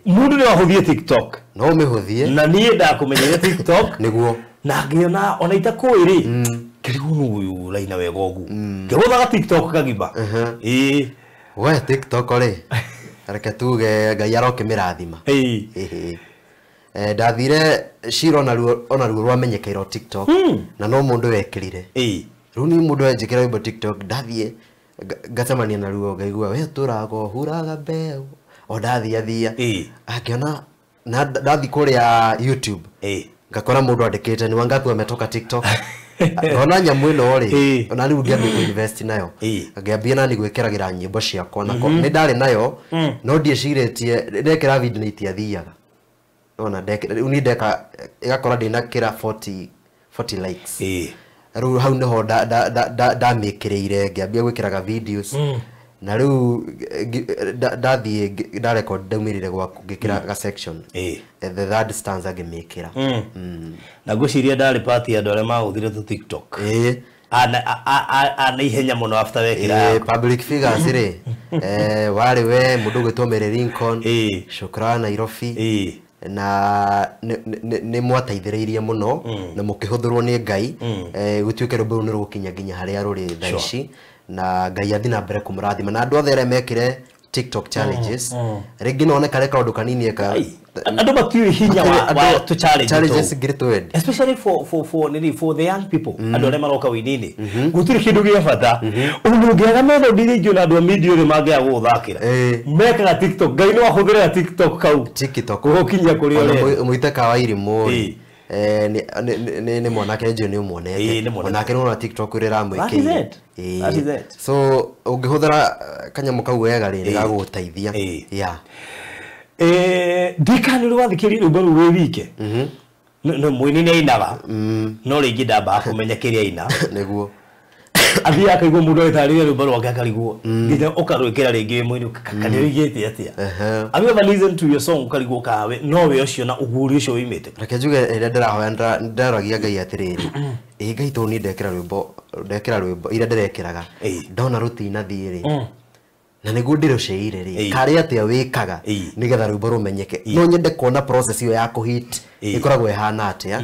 mundu ni wahuthie TikTok no mihũthie na niĩ ndakumenyire TikTok niguo na ngiona ona itakwĩrĩ kĩrigunu uyu laina wega ũgu ngĩhũthaga TikTok kagima we TikTok ri reke tuge ngai aroke mĩrathima ndathire Shiro ona ruo rwamenyekairo TikTok na no mundu wekirire riu ni mundu enjikira rwimbo TikTok ndathie ngacemania na ruo ngaigua we turago huraga mbeu o ndathia akiona na ndathi kuria YouTube ngakora mundu andikite ni wangapi wametoka TikTok ona nyamu ino ri ona riu ngiambia invest nayo ngiambia nani gwikiragira nyimbo ciakwa na ni ndari nayo no ndieciretie ndekira video ni tiathiaga ona uni ndeka igakora ndina kira 40 likes riu hau niho ndamikireire ngiambia gwikiraga videos na riu ndathie ndarecord ndaumirire gwaku ngikira ga section the third stanza ngimikira na ngwiciria ndari party andu aria mahuthire tu TikTok ana ihenya muno after wekira public figures ri wari we mundu gwitwo Mary Lincoln Shukran Nairobi na ni mwateithĩrĩirie muno na mukihũthĩrwo ni ngai gũtuĩke rũmbũ ni rũkinya nginya harĩa rũrĩ thaici na ngai athi na mbere kumũrathima na andũ othe arĩa mekire TikTok challenges rĩngĩ noneka reka ũndũ kanini eka andũ matiũĩ hinya wa to challenges ngĩrĩtwende especially for the young people andũ arĩa maroka wĩini gũtirĩ kĩndũ gĩa bata ũngĩaga melody rĩngĩ na andũ a media nĩ mangĩaga gũthakĩra mekaga TikTok ngai no ahũthĩra TikTok kau TikTok gũkinya kũrĩa ũrenda mũiteka wa irimũ ni mwanake nje ni muonete mwanake no na TikTok rira mwikire so ungihuthira kanyamu kau wega ri gagũteithia ndikani rwathikiri rwimbo rũrĩ wike no mwini ni ainaga no ringi ndamba kumenya kiria aina niguo athia akaigua mundu aitarire rwimbo rwake akarigwo nginya ukarwikira ringi mwini kanirigite atia have you ever listened to your song ukarigwo kawe no we ucio na uguri ucio wimite reke njuge ire ndirahoya ndaragia ngai atiriri ngai to ni ndekira rwimbo ire ndirekiraga ndona rutina thiiri na niguo ndiruceire ri kari atia wikaga nigetha rwimbo rumenyeke no nyende kuona process iyo ya kuhit ikoragwo ihana atia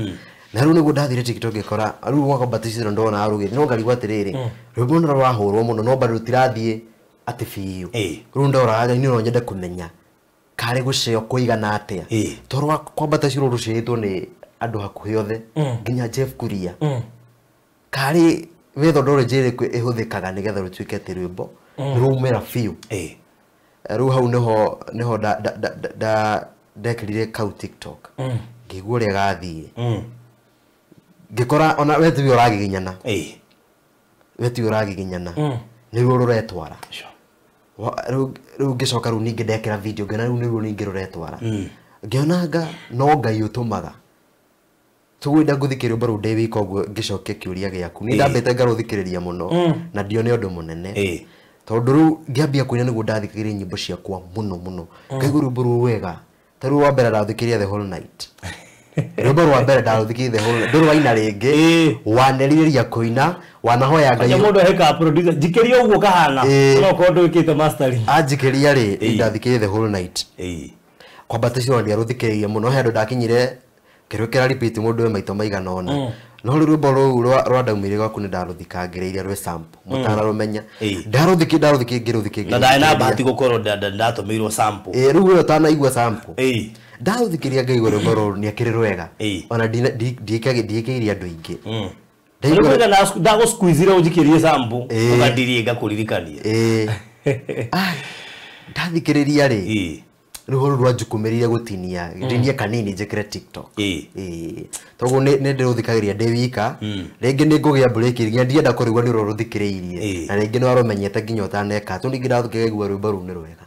na riu niguo ndathire TikTok ikora riu gwako batishiro ndona arugi no ngarigwa atiriri rwimbo no rwahurwo muno no bado tirathie ati fiu riu ndora ni no nyende kumenya kari gucio kuigana atia torwa kwambata ciro rucitwo ni andu hakuhi othe nginya Jeff Kuria kari methodology iriku ihuthikaga nigetha rutuike ati rwimbo rumera fiu riu hau niho ndekirire kau TikTok ngigua ria gathie ngikora ona wetu uragiginyana wetu uragiginyana niruo ruretwara riu ngicoka riu ningi ndekira video ngena riu niruo ningi ruretwara ngionanga no ngai utumaga tugwenda nguthikiria mbaru ndi wika uguo ngicokia kiuria giaku ni ndambite ngaruthikiriria muno na ndione undu munene tondu riu ngiambia kuina niguo ndathikiria nyimbo ciakwa muno ngaigua rwimbo rũu wega ta rũu wa mbere ndathikiria the whole night rwimbo rwa mbere ndathikiria the whole nduru waina ringi waneriria kuina wanahoya ngai mundu heka producer jikiria uguo kahana no ko ndwikite mastering ajikiria ri ndathikiria the whole night kwambaticiro ndia ruthikiriria muno he andu ndakinyire kirukira repeat mundu we maito maigana ona no rwimbo rũu rwa ndaumire gwaku ni ndaruthikangiriria rwe sample mutana rumenya ndaruthiki ngiruthiki na ndai na bahati gukorwo ndatumirwo sample riu yo tana igua sample ndaruthikiria ngaigua rwimbo rũu ni akiri rwega ona ndikiria andu aingi ndago squeeze ro jikirie sample ukandirie ngakuririkania ndathikiriria ri ruho rwanjukumirire gutinia ndinie kanini njikire TikTok togo ne ndiruthikagiria ndi wika ringi ni ngugia break ngia ndienda kurigwa ni ruruthikiriirie na ringi ni warumenyete nginya utaneka tu ningi ndathikagua rwimbo rũu ni rwega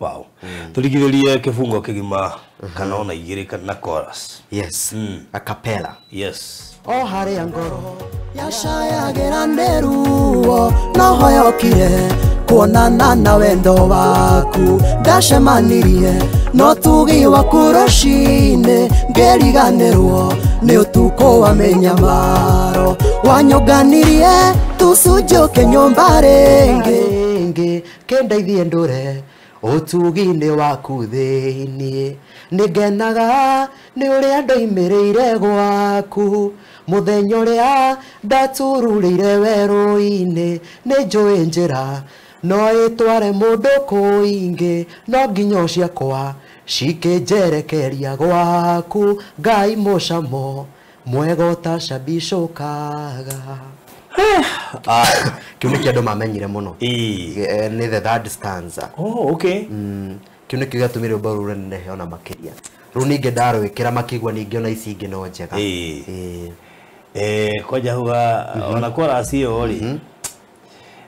wow turigiririe kibungo kigima kana ona igiri kana chorus yes a cappella yes o hari ngoro yashayagira nderuo noho yokire kuonana na wendo waku ndacemanirie no tugi waku rucine ngeriganirwo ni utuko wa menyamaro wanyonganirie tucunjuke nyumba ringi rĩngĩ kĩndeithie ndũre ũtugi-inĩ waku thĩinĩ nĩngenaga nĩ ũrĩa ndoimĩrĩire gwaku mũthenya ũrĩa ndatururĩire werũ-inĩ nĩnjũĩ njĩra no ĩtware mũndũ kũingĩ no nginya ciakwa cikĩnjerekeria gwaku Ngai mũcamo mwega ũtacambicũkaga kĩu nĩ kĩandũ mamenyire mũno nĩ the third stanza okay kĩu nĩ kĩo gĩatũmire rwĩmbo rũu rũnenehe ona makĩria rĩu ningĩ ndarwĩkĩra makĩigua ningĩ ona ici ingĩ no njega kwanja huga ona chorus ĩyo rĩ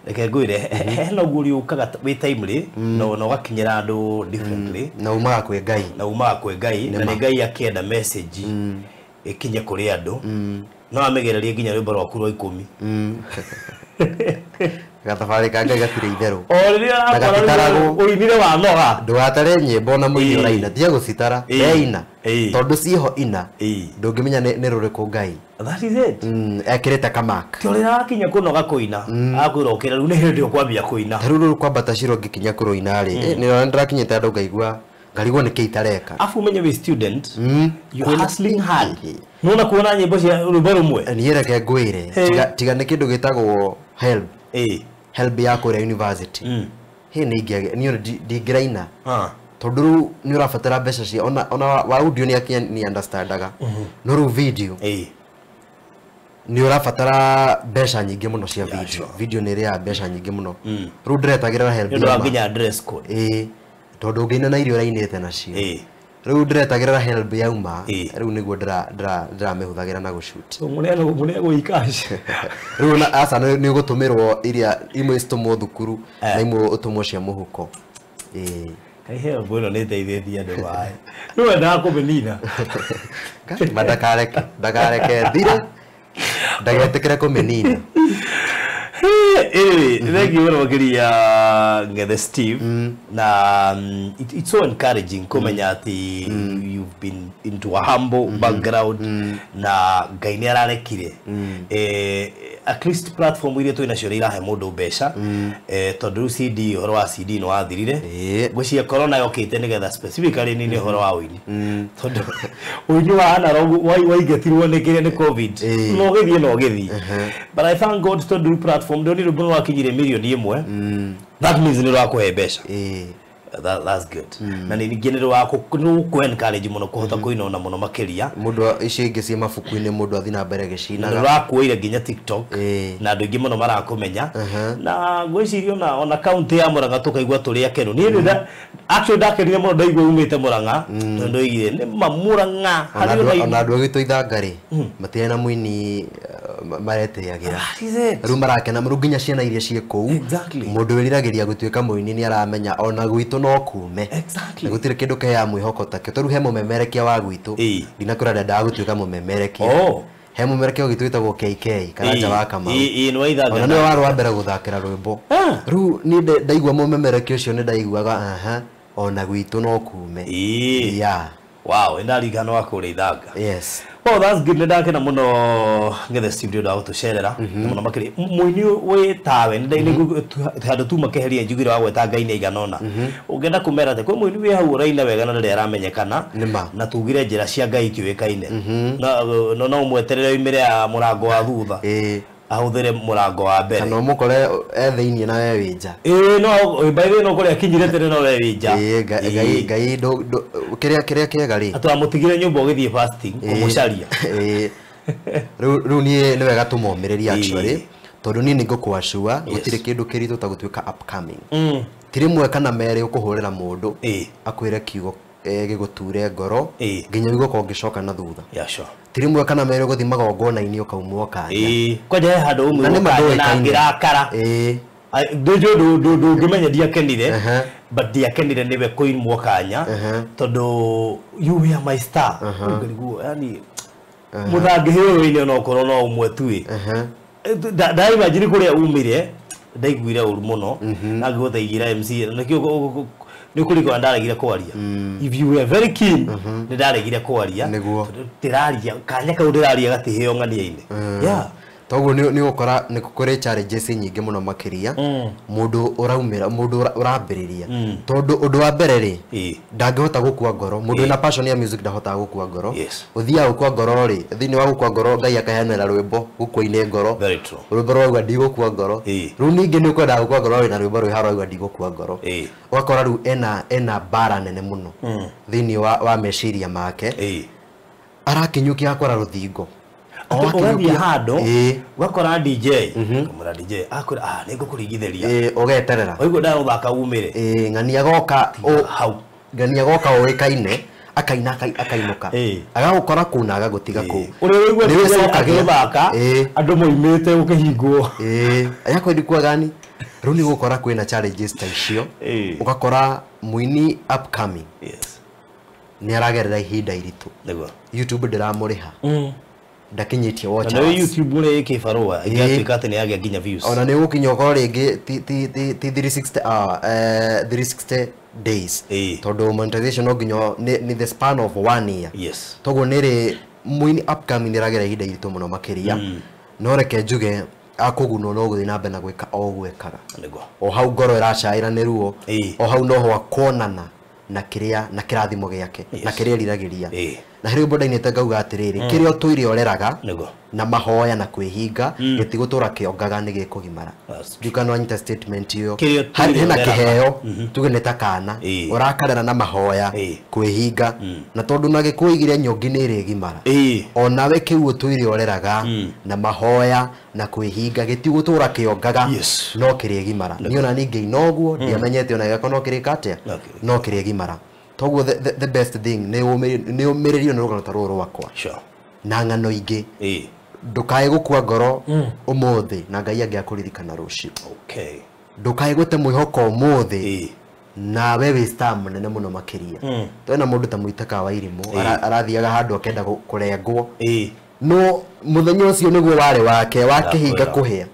reke ngwĩre hena ũguo ũrĩũkaga wĩ timely na ũgakinyĩra andũ differently na umaga kwĩ Ngai na nĩ Ngai akĩenda message ikinye kuri andu no amegererie nginya rwimbo rwaku rwa 10 gathabari kanga gatire itherũ o riria arakora uinire wa noga ndũgatare nyĩmbo na mũini ũraina tia gũcitara ndeina tondũ ciho ina ndũngĩmenya nĩ rũrĩkũ Ngai that is it ekĩrĩte kamak ti ũrĩa akinya kũnoga kũina akwĩrokera rĩu nĩ hĩndĩ ũkwambia kũina tarĩu rũrũ kwambata ciro ngĩkinya kũrũina rĩ nĩ ndĩrakinyĩte andũ ngaigua ngarigwo nĩ kĩ itareka afu menye we student you hustling hard nuna kuona nyĩmbo cia rwĩmbo rũmwe niĩ reke ngwĩre tiga nĩ kĩndũ gĩtagwo help ya kũrĩa university niĩ ndingĩraina tondũ rĩu nĩ ũrabatara mbeca cia ona wa audio nĩ understandaga no rĩu video nĩ ũrabatara mbeca nyingĩ mũno cia video nĩ ĩrĩaga mbeca nyingĩ mũno rĩu ndĩretagĩrĩra help ya nginya address code tondũ ngĩina na irio ũrainĩte nacio rĩu ndĩretagĩrĩra help yauma rĩu nĩguo ndĩramĩhũthagĩra na gũshoot mũnego ikash rĩu aca nĩ ũgũtũmĩrwo iria imwe citũmwo thukuru na imwe ũtũmwo cia mũhuko help ĩno nĩ ĩteithĩtie andũ baĩ nĩ wendaga kũmĩnina ndakareke thire ndagetĩkĩre kũmĩnina thank you very much Ngethe Steve na it's so encouraging kumenya ati you've been into a humble background na Ngai nĩ ararekire at least platform iria twina cio irahe mundu mbeca tondu CD horo wa CD no wathirire gwicia corona yokite nigetha specifically ni horo wa wini tondu uini wa analog waigetirwo ni covid no githie but I thank God to do platform ndo ni rubuno wakinyire milioni imwe that means ni rwakuhe mbeca that's good na ni ngienero wako ku encourage muno kuhota kuinona muno makiria mundu ici ingi cia mabuku-ini mundu athi na mbere gicinaga rwakuire nginya TikTok na andu ingi muno marakumenya na gwicirio na ona county ya Murang'a tukaigua turi akenu ni nda actually ndakenire muno ndaigua umite Murang'a ndo igire ni Murang'a ona andu agitwo ithangari matiena muini mareteagira riu marakena mu nginya ciana iria cie kou mundu wiriragiria gutuika muini ni aramenya ona gwitu no kume gutire kindu ke ya mwihoko take toru he mumemerekia wa gwitu ngina kura nda gutuika mumemerekia he mumerekia gitwitagwo KK karanja wa kama ona ni waru wa mbere guthakira rwimbo riu ni ndaigua mumemerekia ucio ni ndaiguaga ona gwitu no kume wow indarigana wa kurithanga yes well that's good ndakena muno Ngethe Steve ndo gutucerera muno makiri muini we tawe ndaini handu tu makeheria njugire wa gweta Ngai ne iganona ungenda kumera te kwa muini we hau raina wega na ndere aramenyekana na tugire njira cia Ngai tiwekaine na no mweterere imire ya murango wa thutha ahũthĩre murango wa mbere kana mukore thĩinĩ na we wĩnja no by the way no kore akinyire tene no we wĩnja Ngai kĩrĩa kĩega rĩ atwamutigire nyũmba ũgĩthiĩ fasting kũmũcaria rĩu niĩ nĩ wega tũmomĩrĩria actually tondũ niĩ nĩ ngũkwacua gũtirĩ kĩndũ kĩritũ ta gũtuĩka upcoming ti rĩmwe kana merĩ ũkũhũrĩra mũndũ akwĩre kiugo gĩgũture ngoro nginya wĩgũkorwo ngĩcoka na thutha tirimwe kana mere guthi magongona-inĩ ukaumwo kanya kwaje handu umwe na ngirakara ndu ngimenya ndiakenire but ndiakenire niwe kuimwo kanya tondu you were my star ngiriguo yani muthangi hiyo no korwo no umwe tui ndaima njiri kuria umire ndaiguire uru muno na ngĩgũthaigĩra MC nakĩo nĩkũrigwo ndaregire kwaria if you were very keen ndaregire kwaria tiraria kanya kau ndiraria gatiheo ng'ania-inĩ toguo ni gukora ni kukore challenges nyingi muno makiria mundu uraumira mundu urambiriria tondu undu wa mbere ri ndangihota gukua ngoro mundu na passion ya music ndahota gukua ngoro uthia gukua ngoro ri thini wa gukua ngoro Ngai akaheanira rwimbo gukua-ine ngoro rwimbo rwa ndigukua ngoro riu ningi ni ukwenda gukua ngoro ri na rwimbo rwi harwa ndigukua ngoro ugakora riu ena bara nene muno thini wa meciria make arakinyukia akora ruthingo Ogathia hando wakora DJ kamera DJ akora ningo kurigithĩria ugeterera oigo nda uthaka umire ng'ania goka hau ng'ania goka oikaine akaina akainuka agagukora kuna agagutiga ku uri wigwe ni gũthaka andu moimite ukihingwo yako ndikwa gani runi gukora kwina challenges ta icio ugakora muini upcoming ni aragerera ihinda iritu YouTube ndiramuriha ndakinyitie watch na YouTube ule kifarua igatuika ati ni yage nginya views ona ni gukinya ukoro ringi ti 360 days tondu monetization no nginya ni the span of 1 year toguo niri muini upcoming niragera ihinda iritu muno makiria no reke njuge akuguno no guthi na mbere na gwika o gwekaga o hau ngoro iracaira ni ruo o hau no ho akonana na kiria na kirathimo giake na kiria riragiria na hiri bodaine tagauga atiriri kiria tuire oreraga na mahoya na kwihinga gitigutura kiongaga ni gikugimara duka no anyita statement iyo hari na kiheo tugeneta kana urakarera na mahoya kwihinga na tondu na gikuigire nyongi ni rigimara ona we kiu tuire oreraga na mahoya na kwihinga gitigutura kiongaga no kirigimara niona ningi inoguo ndiamenyete ona gako no kirikatia no kirigimara toguo the best thing ni umiririo ni rugano taruru wakwa na ngano ingi ndukae gukua ngoro umuthi na Ngai angiakuririkana rucio ndukae gute mwihoko umuthi na wewe star munene muno makiria twena mundu ta muitaka wa irimu arathiaga handu akenda kurengwo no muthenya ucio niguo wari wake wakihinga kuhia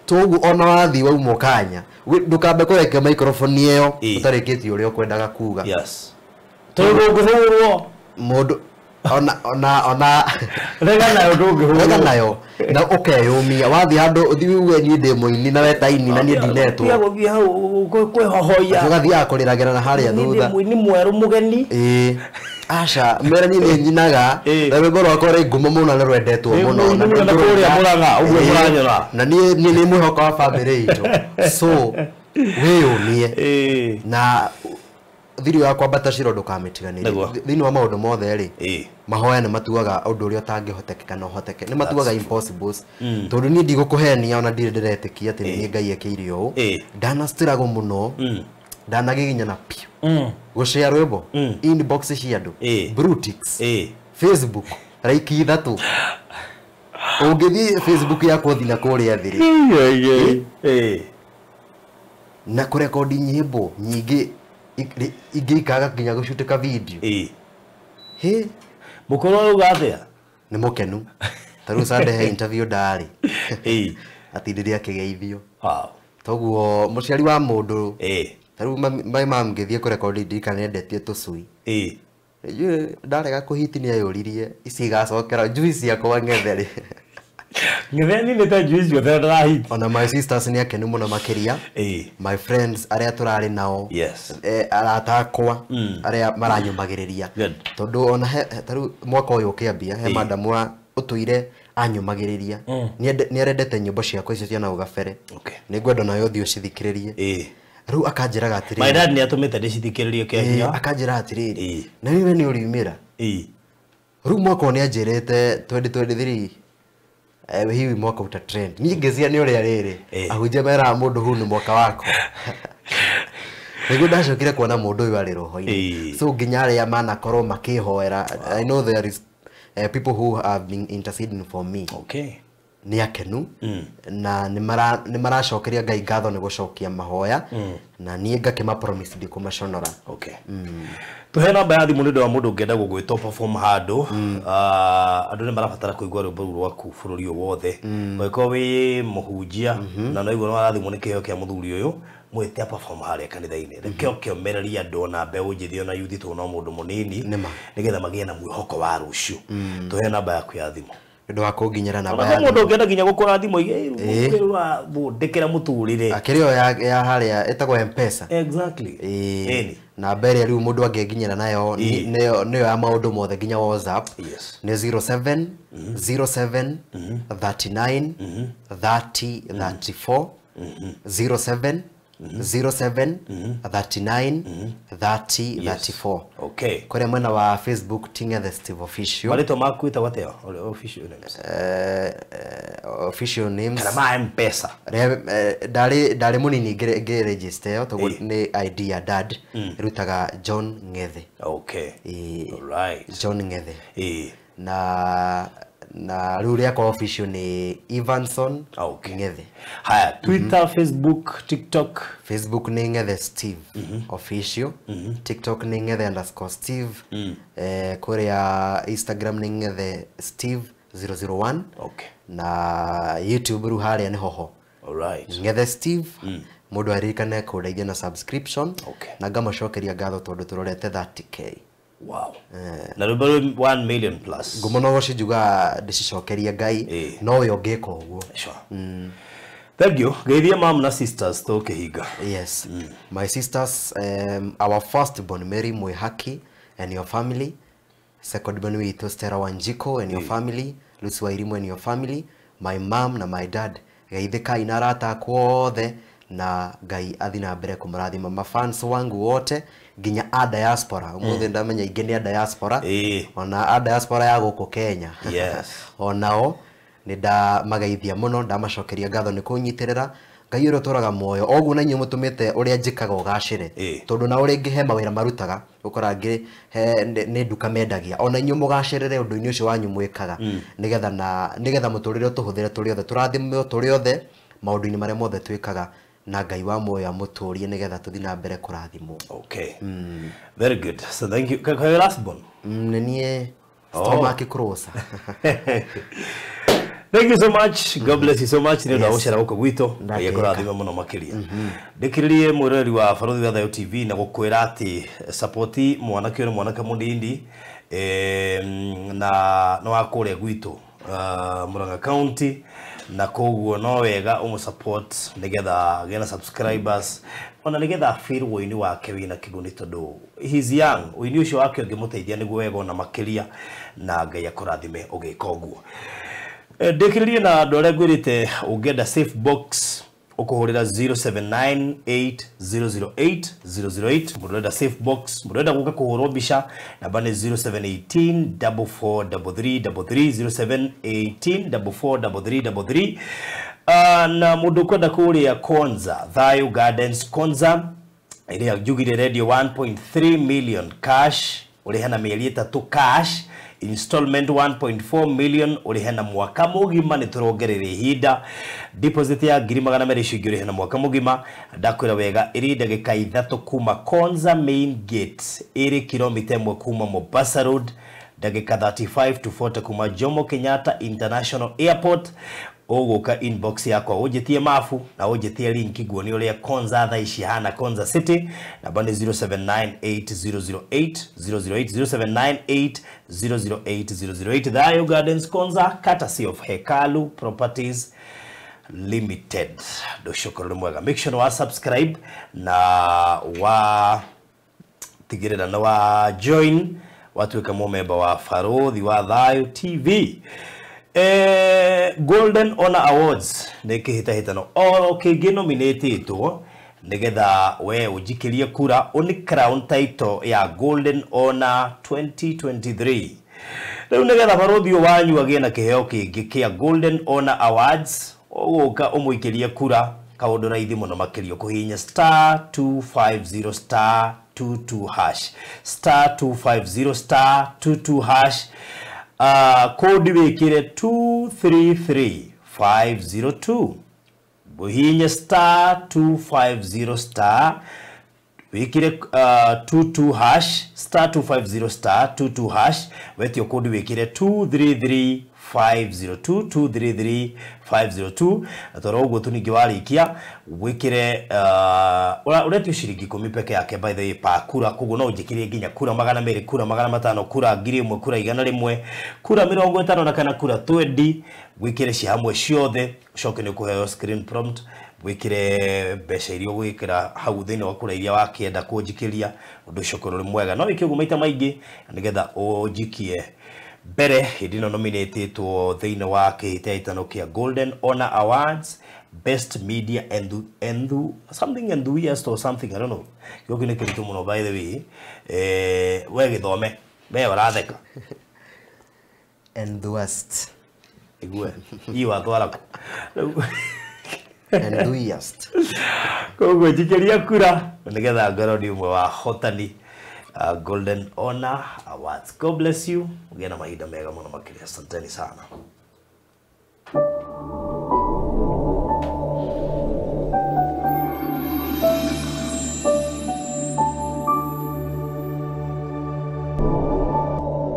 toguo ona wathi wauma kanya ndukambe kureke microphone iyo utarikiti uria ukwendaga kuga toguo nguhurwo mundu ona rega nayo na ukeyumia wathi handu uthiwe ni ndemo-ini na weta-ini na ni ndinetwo guthii hau kwihohoia tugathia kuriragira na haria thutha ni mweru mugeni Asha mera ni njinaga na rwimbo rwakwa ri ngumo muno na rwendetwo muno na kuria muraga uguo muranyora na ni mwihoko wa family itu so weyumie na video yakwa batashiro ndukamitiganire thini wa maundu mothe ri mahoya ni matuaga undu uria utangihotekeka no hoteke ni matuaga impossibles tondu ni ndigukuhenia ona ndire ndiretekia ati ni Ngai akiire u ndanastirago muno ndanagiginya na piu gushare rwimbo inbox cia andu brutix Facebook like ithatu ungithi Facebook yakwa thina kuria thiri na kurekodi nyimbo nyingi igikaga kinya gushuteka video he mukoro ugathia ni mukenu taru sande he interview ndari atindire akigeithio toguo muciari wa mundu taru mai ngithie kurekodi ndika nendetie tucui ndarega kuhiti ni ayuririe ici gacokera juice yakwa ng'etheri ng'etheri ni ta juice yothe ndahiti ona my sisters ni akenu muno makiria my friends aria turari nao aratakwa aria maranyumagiriria tondu ona taru mwaka uyu ukiambia he madam wa utuire anyumagiriria ni arendete nyimbo ciakwa icio ciana ugabere ni ngwenda nayo thio cithikiririe riu akanjiraga atiriri my dad ni atumite ndicithikiririe Kenya akanjira atiriri na niwe ni urimira riu mwaka ni anjirite 2023 hiwi mwaka uta trend ni ngezia ni uria riri ahunje mera mundu hu ni mwaka wako nigo ndacokire kuona mundu uyu ari roho-ini so nginya aria manakorwo makihoera I know there is people who have been interceding for me ni akenu na ni maracokeria Ngai ngatho ni gucokia mahoya na nie ngakima promise ndi kumaconora tuhe namba ya thimu ni ndo mundu ngenda gugwita perform handu andu ni marabatara kuigwa rwimbo rwaku bururi wothe weko wi muhunjia na no igwa no arathimwo ni kiheo kia muthuri uyu mwite perform haria kanitha-ini rekeo kiomereria andu na mbeu njithio na yuthi tu no mundu munini nigetha magie na mwihoko wa rucio tuhe namba yaku ya thimu ndo akonginyira namba ya mundu ngenda ginya gukora thimo igirwa ndekera muturire akirio ya haria etagwo M-Pesa exactly na mbere riu mundu angeginyira nayo niyo ya maundu mothe ginya WhatsApp ni 07 07 39 30 34 07 07 39 30 34. Okay. Kore mwena wa Facebook Tinga the Steve official. Walito makuita wateo official names. Official names. Kana M-Pesa. Dale munini ge register to ni ID ya dad. Rutaga John Ngethe. Okay. Alright. John Ngethe. Na rule yako official ni Evanson Ngethe. Haya, Twitter, Facebook, TikTok. Facebook ni Ngethe Steve official. TikTok ni Ngethe_Steve. Kore ya Instagram ni Ngethe Steve 001. Okay. Na YouTube ru haria ni hoho. Alright. Ngethe Steve. Mundu arikane kudeithia na subscription. Okay. Na gamacokeria gatho tondu turorete 30k. Wow. Na rubero 1 million plus. Gumono gocijuga ndicicokeria ngai no yo ngeka uguo. Sure. Thank you. Geithia mom na sisters to kihiga. Yes. My sisters, our first born Mary Mwihaki and your family. Second born we to Stella Wanjiko and your family. Lucy Wairimu and your family. My mom na my dad. Geithika inarata kwothe na ngai athina mbere kumrathima mafans wangu wote ginya a diaspora umuthe ndamenya ingene a diaspora ona a diaspora ya guku Kenya onao ni nda magaithia muno ndamacokeria ngatho ni kunyitirira ngai ro toraga moyo ogu na nyu mutumite uria njikaga ugacire tondu na uri ngihe mawira marutaga ukora ngi ni nduka mendagia ona nyu mugacirire undu ini ucio wanyu mwikaga nigetha muturire tuhuthire turi othe turathimwo turi othe maundu-ini maria mothe twikaga na ngai wa moyo muturie nigetha tuthi na mbere kurathimwo. Okay. Very good. So thank you. Can you last one? Nenie stomach cross. Thank you so much. God bless you so much. Ni ndawo shara uko gwito ya kurathima muno makiria. Ndikiririe mwirori wa Farodhi wa Thayo TV na gukwira ati supporti mwanake uri mwanaka munindi na no akore gwito Murang'a County na koguo no wega support nigetha gena subscribers ona nigetha feel woini wake wina kiguni tondu he's young woini ucio wake ungimuteithia niguo wega ona makiria na ngai akurathime ugika uguo ndikiririe na ndore gwirite ungenda safe box ukuhurira 0798008008 murenda safe box murenda guka kuhurwo bisha namba ni 0718443333 0718443333 na mundu kwenda kuria Konza Thayo Gardens Konza ile ya jugire radio 1.3 million cash urihana mieri 3 cash installment 1.4 million urihena mwaka mugima niturongerera ihinda deposit ya ngiri magana meri shigire hena mwaka mugima ndakwira wega iri ndagika 3 kuma Konza main gate iri kilomita 1 kuma Mombasa Road ndagika 35 to 40 kuma Jomo Kenyatta International Airport ogoka inbox yako ujetie mafu na ujetie link guoni ule Konza tha ici hana Konza City na bande 0798008008 0798008008 Thayo Gardens Konza courtesy of Hekalu Properties Limited. Do shukuru mwega. Make sure wa subscribe na wa tigirira na wa join watu kama member wa Farodhi wa Thayo TV. Golden Honor Awards nekihita hitano oro kingi nominated to nigetha we ujikirie kura oni crown title ya Golden Honor 2023 riu nigetha Farodhi wanyu agena kiheo kingi kia Golden Honor Awards uguka umuikirie kura kaundu raithi muno makirio kuhinya *250 *22 hash *250 *22 hash code wekire 233502 buhinya *250 wekire 22 hash *250 *22 hash wetio code wekire 233502 502-233-502 atoro uguo tuningi warikia wikire uretio ciringi 10 peke yake by the way pa kura kuguo no njikirie nginya kura 200 kura 500 kura 1000 kura 100 kura 50 na kana kura 20 wikire ci hamwe ciothe ucoke ni kuheo screen prompt wikire mbeca irio gwikira hau thini wa kura iria wakienda kunjikiria undu cokoro ri mwega no ikiguo maita maingi nigetha ujikie mbere idino nominated to thini wa kihitaitano kia Golden Honor Awards Best Media something enthusiast or something, I don't know. Yoki ni kiritu muno by the way. We githome we waratheka enthusiast igwe iwa twara enthusiast koguo njikiria kura nigetha ngoro ni umwe wa hotani Golden Honor Awards. God bless you. Ugena mahinda mega muno makiria. Asanteni sana.